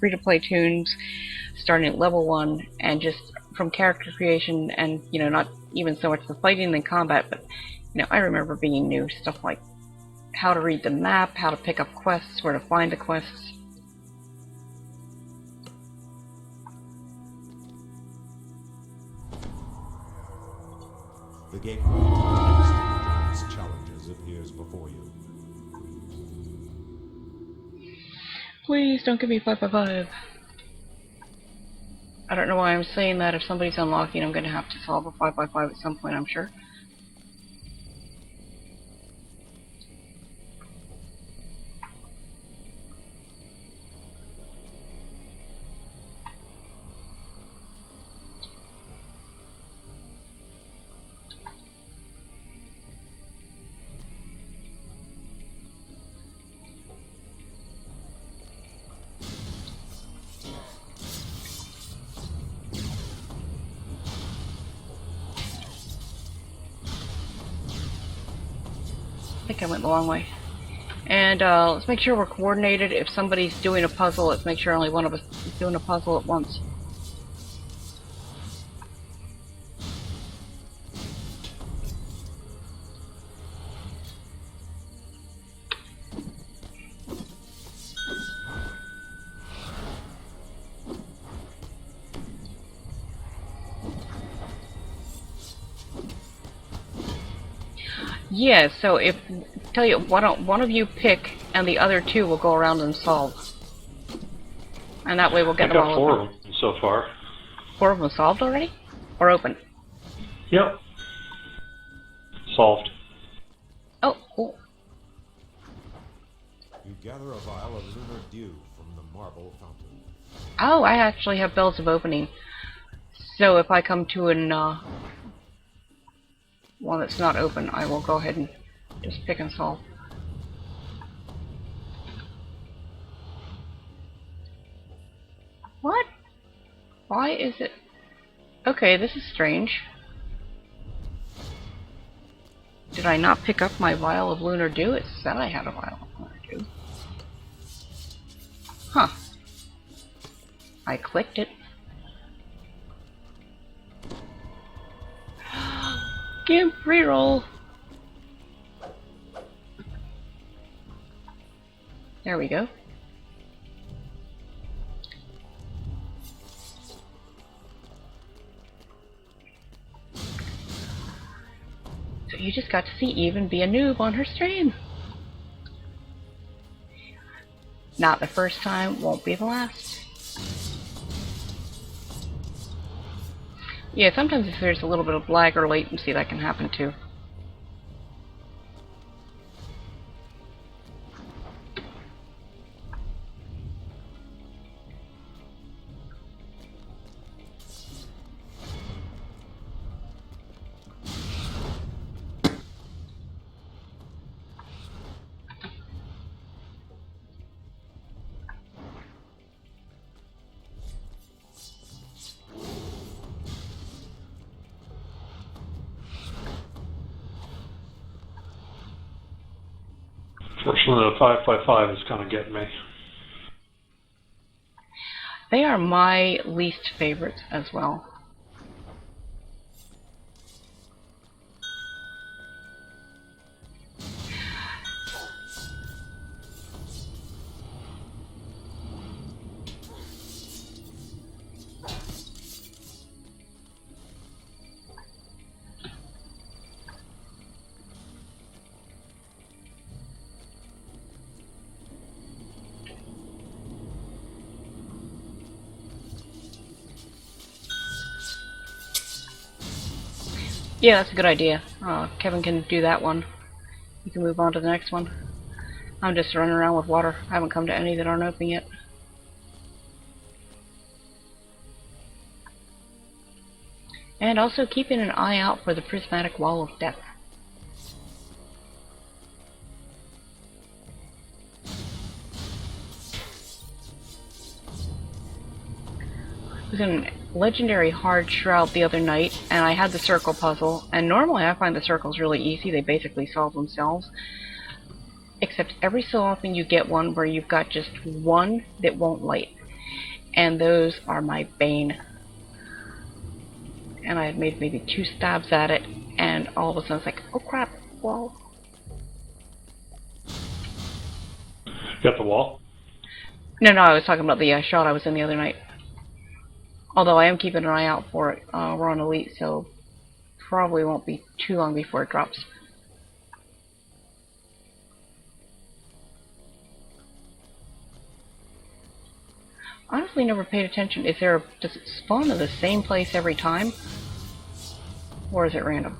free-to-play tunes, starting at level 1, and just from character creation and, not even so much the fighting and combat, but, I remember being new, stuff like how to read the map, how to pick up quests, where to find the quests. The gateway to the next of the giant's challenges appears before you. Please don't give me 5x5. I don't know why I'm saying that. If somebody's unlocking, I'm going to have to solve a 5x5 at some point, I'm sure. I think I went the long way. And let's make sure we're coordinated. If somebody's doing a puzzle, let's make sure only one of us is doing a puzzle at once. Yeah, so if, tell you, why don't one of you pick and the other two will go around and solve. And that way we'll get I them got all 4 open. of them so far. 4 of them solved already? Or open? Yep. Solved. Oh, cool. You gather a vial of lunar dew from the marble fountain. Oh, I actually have bells of opening. So if I come to an one that's not open, I will go ahead and just pick and solve. What? Why is it? Okay, this is strange. Did I not pick up my vial of lunar dew? It said I had a vial of lunar dew. Huh. I clicked it. Gimp reroll. There we go. So you just got to see Even be a noob on her stream. Not the first time, won't be the last. Yeah, sometimes if there's a little bit of lag or latency, that can happen too. Fortunately, the 5x5 is kind of getting me. They are my least favorites as well. Yeah, that's a good idea. Kevin can do that one. You can move on to the next one. I'm just running around with water. I haven't come to any that aren't open yet. And also keeping an eye out for the prismatic wall of death. I was in Legendary Hard Shroud the other night, and I had the circle puzzle, and normally I find the circles really easy, they basically solve themselves. Except every so often you get one where you've got just one that won't light. And those are my bane. And I had made maybe 2 stabs at it, and all of a sudden it's like, oh crap, wall. Got the wall? No, I was talking about the shot I was in the other night. Although I am keeping an eye out for it. We're on Elite, so probably won't be too long before it drops. Honestly, never paid attention. Does it spawn in the same place every time? Or is it random?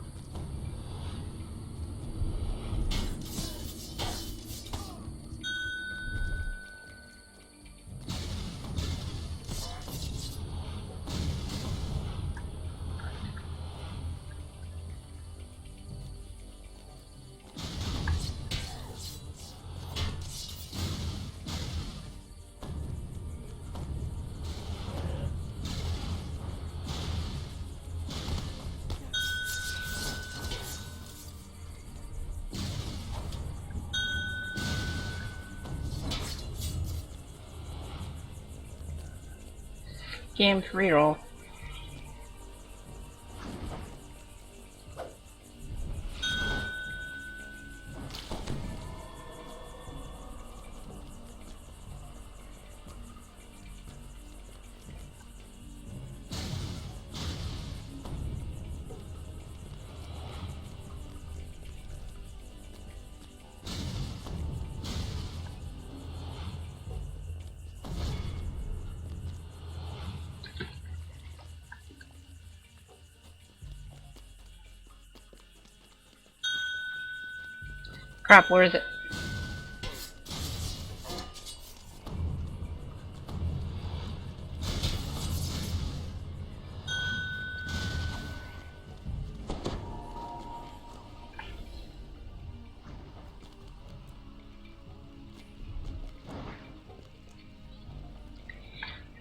Game reroll. Crap, where is it?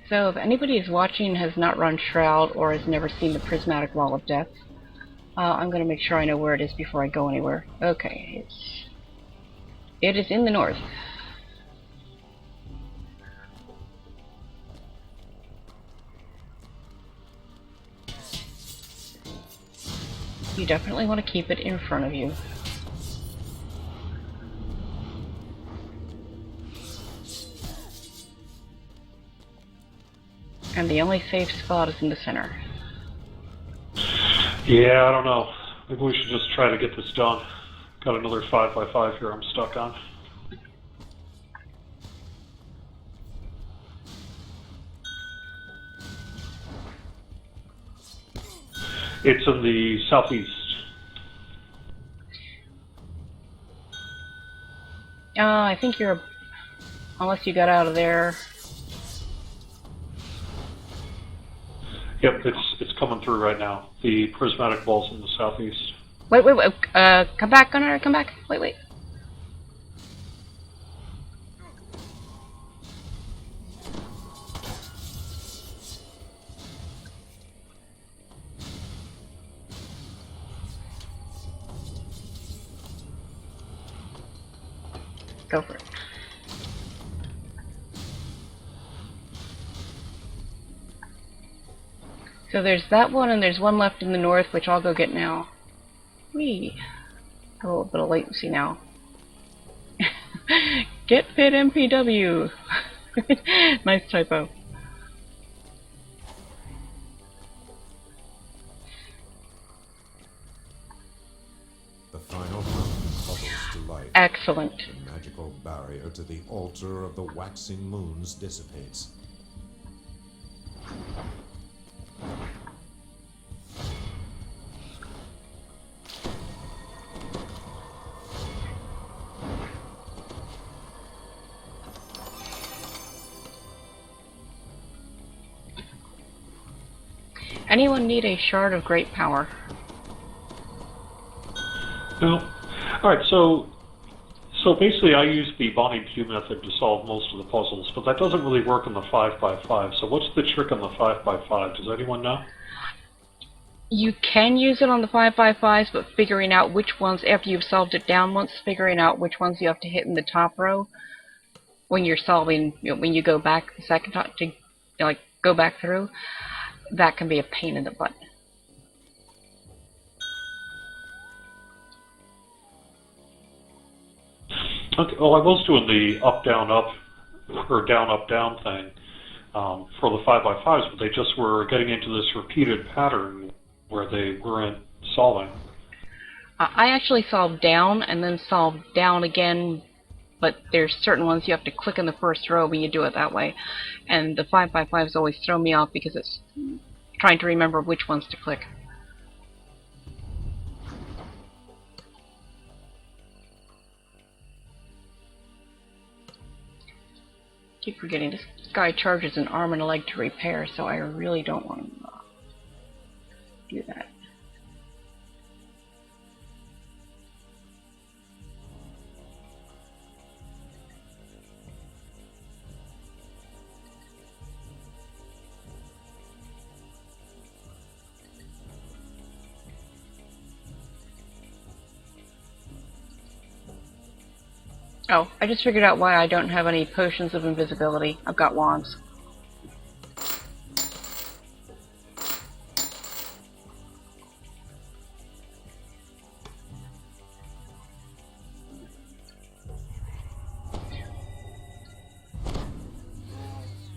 So, if anybody is watching has not run Shroud or has never seen the Prismatic Wall of Death, I'm going to make sure I know where it is before I go anywhere. Okay, it is in the north. You definitely want to keep it in front of you. And the only safe spot is in the center. Yeah, I don't know. Maybe we should just try to get this done. Got another 5x5 here I'm stuck on. It's in the southeast. I think you're... Unless you got out of there... Yep, it's coming through right now. The prismatic ball's in the southeast. Wait, come back, Gunnar, come back. Wait. Go for it. So there's that one, and there's one left in the north, which I'll go get now. Whee! A little bit of latency now. Get fit MPW! Nice typo. The final mountain bubbles to life. Excellent. The magical barrier to the altar of the waxing moons dissipates. Anyone need a shard of great power? No. Alright, so basically I use the Bonnie Q method to solve most of the puzzles, but that doesn't really work on the 5x5. So what's the trick on the 5x5? Does anyone know? You can use it on the 5x5s, but figuring out which ones, after you've solved it down once, figuring out which ones you have to hit in the top row when you're solving, when you go back the second time to, like, go back through, that can be a pain in the butt. Okay, well, I was doing the up, down, up, or down, up, down thing for the 5x5s, but they just were getting into this repeated pattern where they weren't solving. I actually solved down and then solved down again, but there's certain ones you have to click in the first row when you do it that way. And the 5x5s always throw me off because it's trying to remember which ones to click. Keep forgetting this guy charges an arm and a leg to repair, so I really don't want to do that. Oh, I just figured out why I don't have any potions of invisibility. I've got wands.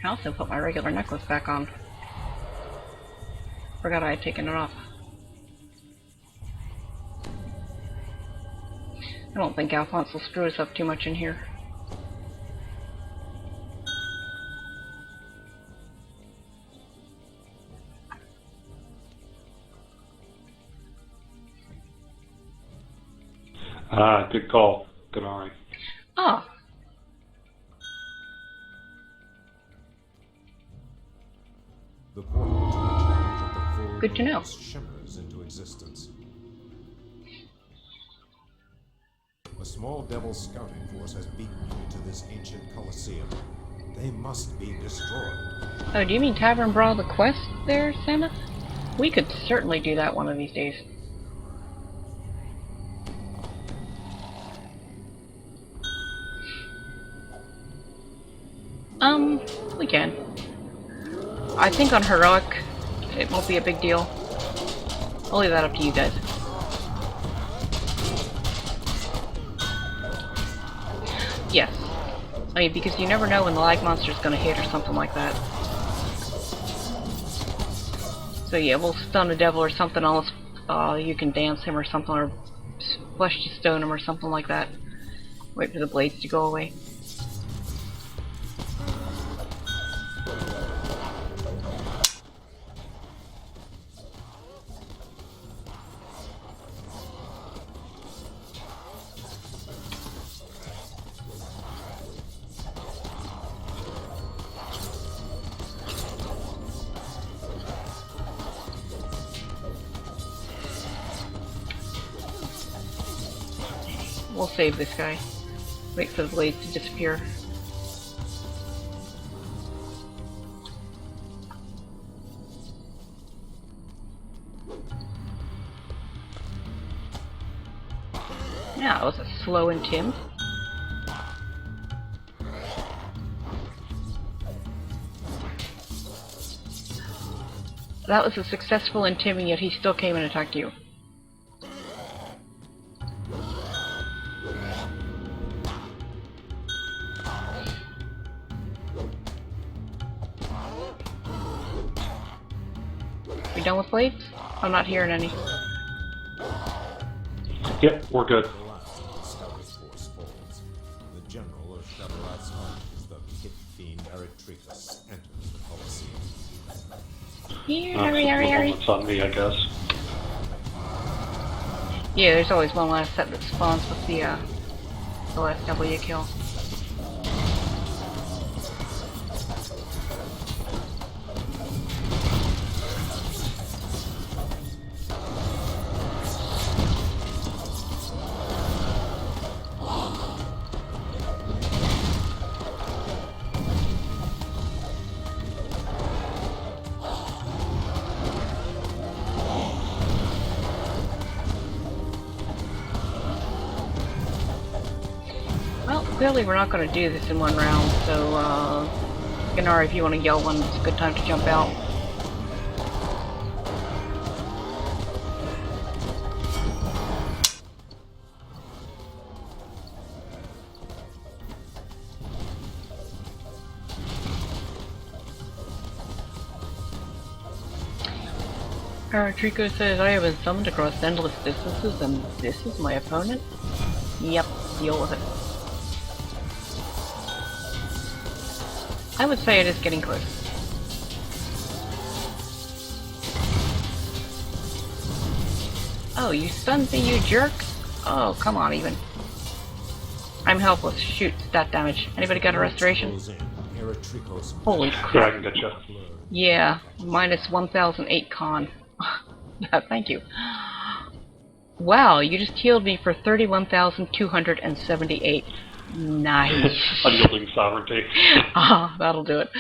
I also put my regular necklace back on. Forgot I had taken it off. I don't think Alphonse will screw us up too much in here. Ah, good call. Good eye. Ah, The portal to the planet at the full good to know. moon shimmers into existence. A small devil scouting force has beaten you into this ancient coliseum. They must be destroyed. Oh, do you mean Tavern Brawl the quest there, Samus? We could certainly do that one of these days. We can. I think on Heroic, it won't be a big deal. I'll leave that up to you guys. Yes. I mean, because you never know when the lag monster's gonna hit or something like that. So yeah, we'll stun a devil or something else. You can dance him or something, or flesh to stone him or something like that. Wait for the blades to go away. We'll save this guy. Wait for the blades to disappear. Yeah, that was a slow and Tim. That was a successful intim, yet he still came and attacked you. We done with blades? I'm not hearing any. Yep, we're good. The last of the scouting force falls. The general of Shadorat's army is the pit fiend Eretricus enters the Colosseum. Here, hurry. It's on me, I guess. Yeah, there's always one last set that spawns with the last W kill. Well, clearly we're not going to do this in one round, so, Ganara, if you want to yell one, it's a good time to jump out. Trico says, I have been summoned across endless distances, and this is my opponent? Yep, deal with it. I would say it is getting close. Oh, you stunned me, you jerk! Oh, come on, even. I'm helpless. Shoot, stat damage. Anybody got a restoration? Holy Yeah, I crap. can get you. Yeah, minus 1008 con. Thank you. Wow, you just healed me for 31,278. Nice. Unyielding sovereignty. Ah, that'll do it.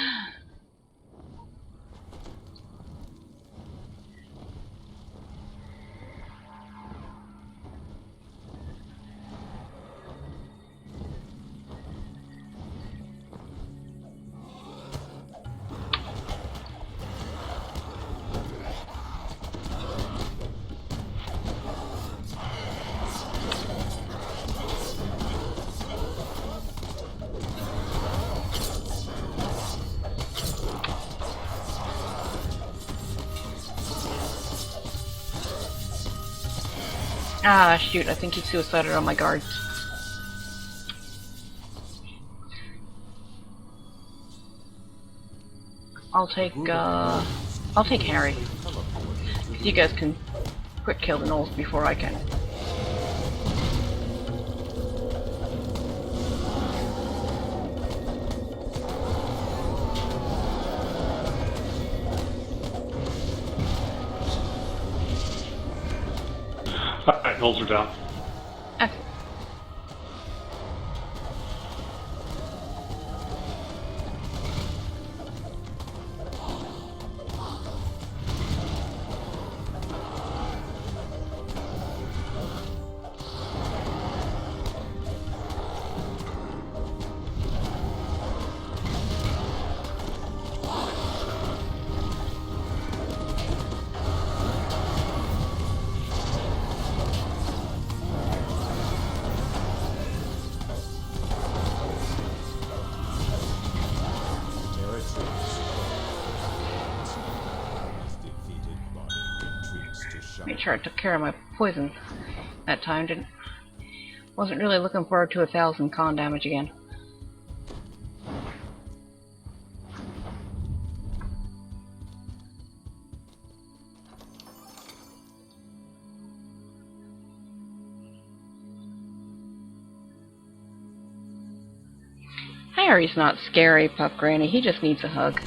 Ah, shoot, I think he suicided on my guards. I'll take Harry. You guys can quick kill the gnolls before I can. Alright, gnolls are down. Excellent. Made sure I took care of my poison that time. Wasn't really looking forward to 1,000 con damage again. Harry's not scary, Puff Granny. He just needs a hug.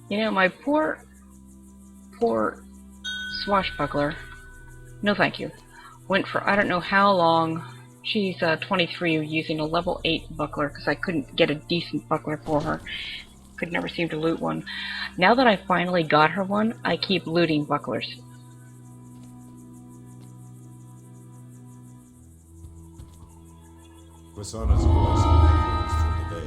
You know, my poor swashbuckler, no thank you, went for I don't know how long. She's 23 using a level 8 buckler because I couldn't get a decent buckler for her. Could never seem to loot one. Now that I finally got her one, I keep looting bucklers. Rosanna's voice echoes through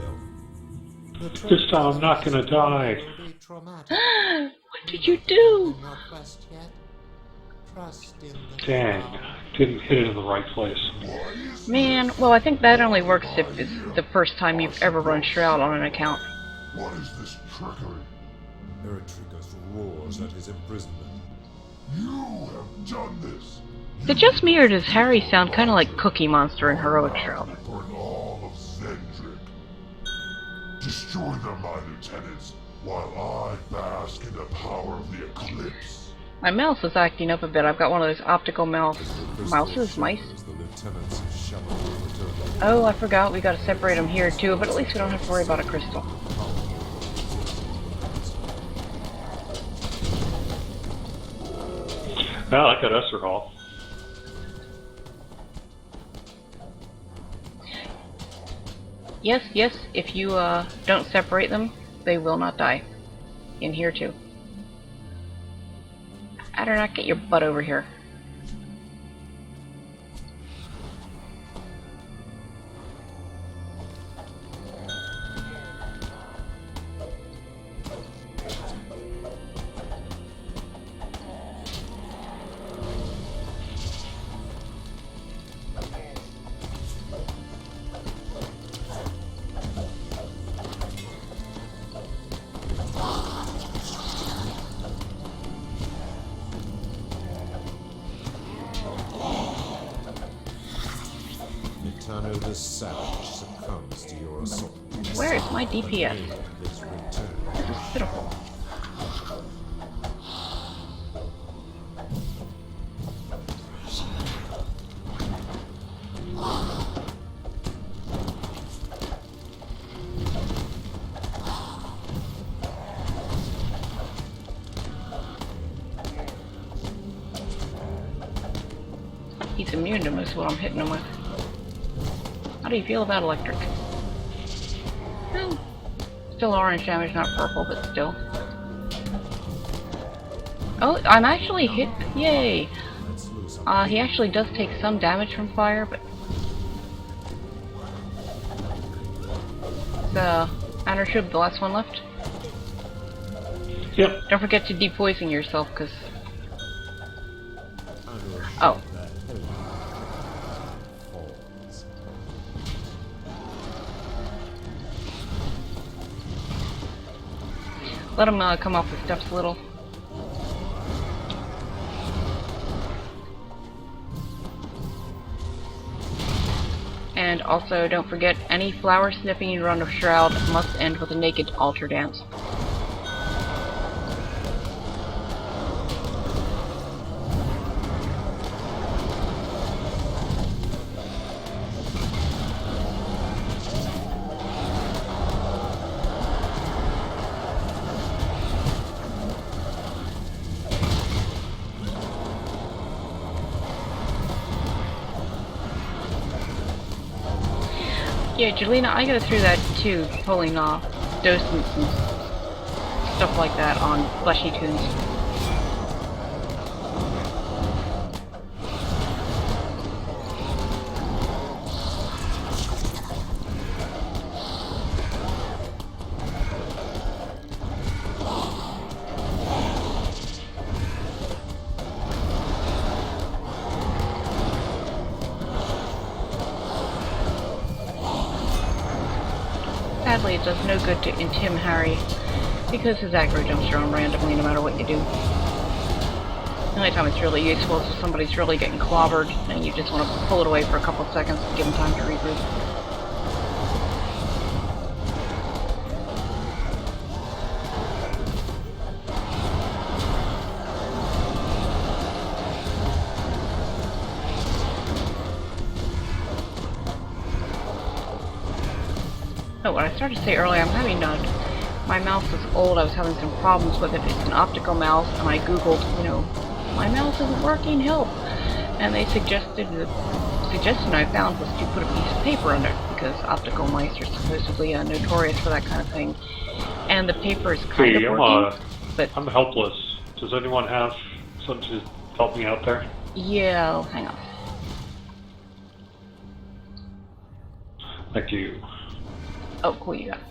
the veil. This time I'm not gonna die. What did you do? Dang, didn't hit it in the right place. Man, well I think that only works if it's the first time you've ever run Shroud on an account. What is this trickery? Eretricus roars at his imprisonment. You have done this. Is it just me or does Harry sound kind of like Cookie Monster in Heroic Shroud? Burn all of Zendrick. Destroy them, my lieutenants, while I bask in the power of the eclipse. My mouse is acting up a bit. I've got one of those optical mouses, mice. Oh, I forgot. We gotta separate them here too, but at least we don't have to worry about a crystal. Well, I got Esther Hall. Yes, yes, if you don't separate them, they will not die. In here too. I do not get your butt over here. Mitano the Savage succumbs to your assault. Where is my DPS? This return. This is pitiful. He's immune to most of what I'm hitting him with. How do you feel about electric? Still orange damage, not purple, but still. Oh, I'm actually hit. Yay! He actually does take some damage from fire, but the Anarshub, the last one left. Yep. Don't forget to depoison yourself, because. Oh. Let him come off the steps a little. And also, don't forget, any flower sniffing run of Shroud must end with a naked altar dance. Yeah, Jelena, I go through that too, pulling docents and stuff like that on Fleshy Tunes. Sadly, it does no good to intim Harry, because his aggro jumps around randomly no matter what you do. The only time it's really useful is if somebody's really getting clobbered and you just want to pull it away for a couple of seconds to give them time to regroup. Oh, what I started to say earlier, I'm having my mouse is old, I was having some problems with it. It's an optical mouse, and I googled, my mouse isn't working, help! And they suggested, the suggestion I found was to put a piece of paper under it, because optical mice are supposedly notorious for that kind of thing. And the paper is kind of working, but... I'm helpless. Does anyone have something to help me out there? Yeah, hang on. Thank you. Oh, cool, you got it.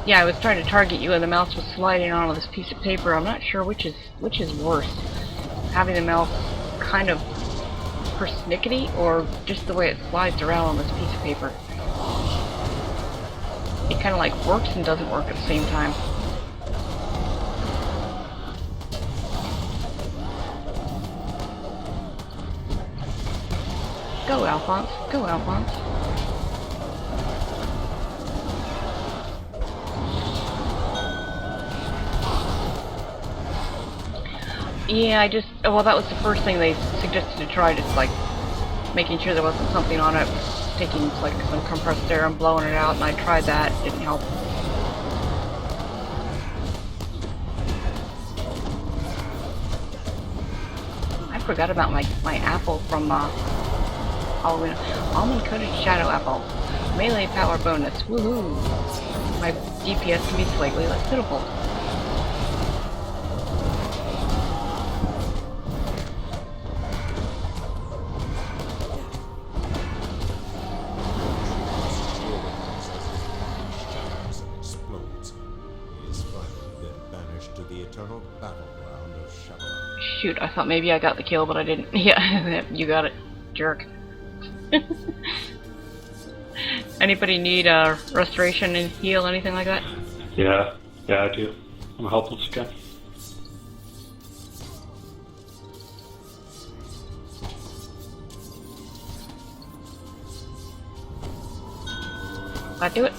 Yeah, I was trying to target you and the mouse was sliding onto this piece of paper. I'm not sure which is worse. Having the mouse kind of persnickety or just the way it slides around on this piece of paper. It kind of like works and doesn't work at the same time. Go, Alphonse. Go, Alphonse. Yeah, well, that was the first thing they suggested to try, just like making sure there wasn't something on it, taking like some compressed air and blowing it out, and I tried that, it didn't help. I forgot about my apple from Halloween. Almond coated shadow apple. Melee power bonus. Woohoo! My DPS can be slightly less pitiful. Shoot, I thought maybe I got the kill, but I didn't. Yeah, you got it, jerk. Anybody need restoration and heal, anything like that? Yeah, I do. I'm helpless again. That do it?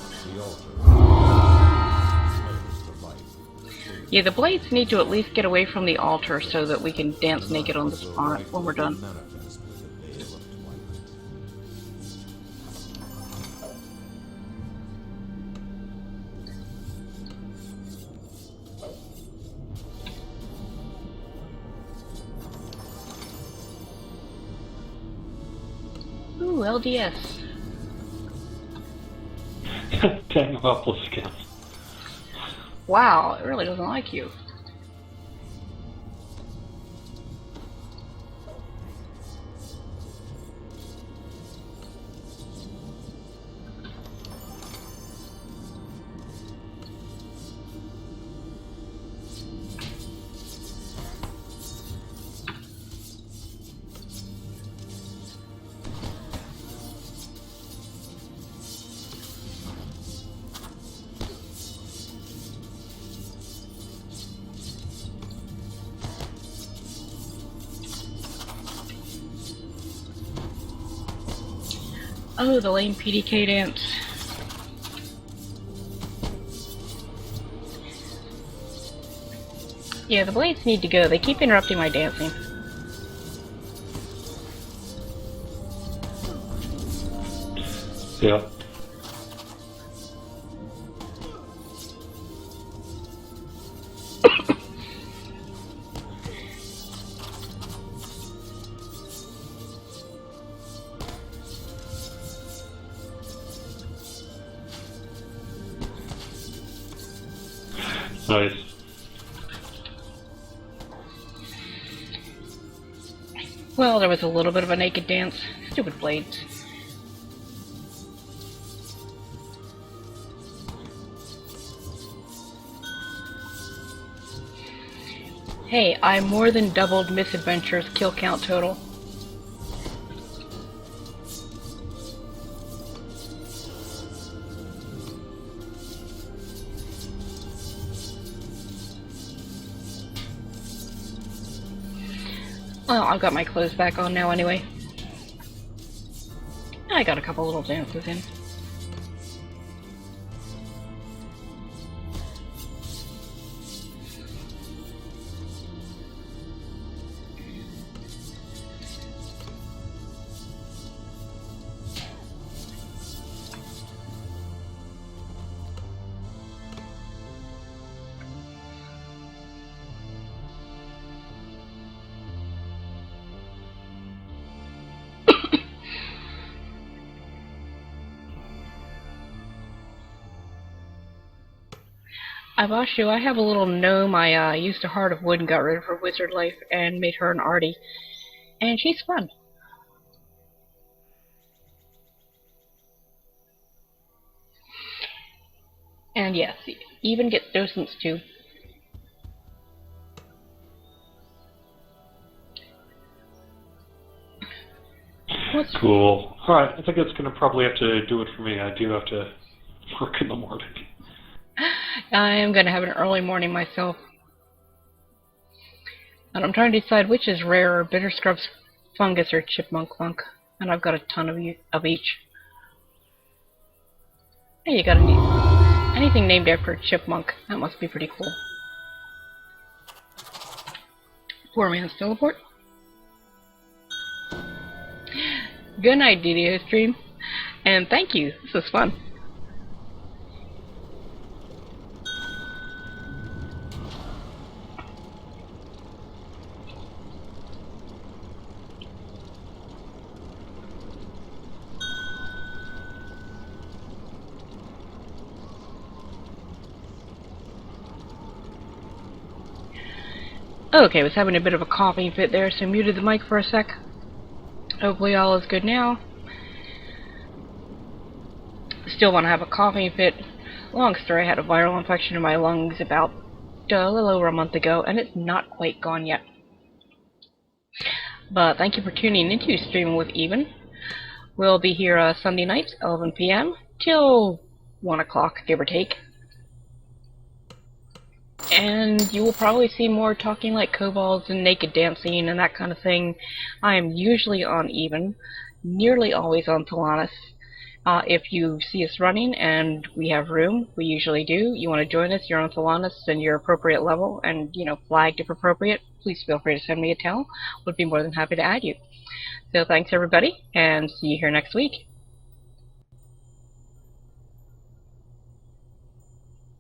Yeah, the blades need to at least get away from the altar so that we can dance naked on it when we're done. Ooh, LDS. Dang, I'm helpless again. Wow, it really doesn't like you. Oh, the lame PDK dance. Yeah, the blades need to go. They keep interrupting my dancing. Yeah. Nice. Well, there was a little bit of a naked dance. Stupid blades. Hey, I more than doubled Misadventure's kill count total. Well, I've got my clothes back on now anyway. I got a couple little dances in. Abashu, I have a little gnome I used a heart of wood and got rid of her wizard life and made her an arty. And she's fun. And yes, even gets docents too. What's Cool. Alright, I think it's going to probably have to do it for me. I do have to work in the morning. I am going to have an early morning myself. And I'm trying to decide which is rarer, bitter scrubs fungus or chipmunk funk. And I've got a ton of each. Hey, you got anything named after a chipmunk. That must be pretty cool. Poor man's teleport. Good night, DDO stream. And thank you. This was fun. Okay, was having a bit of a coughing fit there, so muted the mic for a sec. Hopefully all is good now. Still want to have a coughing fit. Long story, I had a viral infection in my lungs about a little over a month ago, and it's not quite gone yet. But thank you for tuning into Streaming with Even. We'll be here Sunday nights, 11 p.m. till 1 o'clock, give or take. And you will probably see more talking like kobolds and naked dancing and that kind of thing. I am usually on Even, nearly always on Talanis. If you see us running and we have room, we usually do. You want to join us, you're on Talanis and you're appropriate level and, you know, flagged if appropriate, please feel free to send me a tell. Would be more than happy to add you. So thanks everybody, and see you here next week.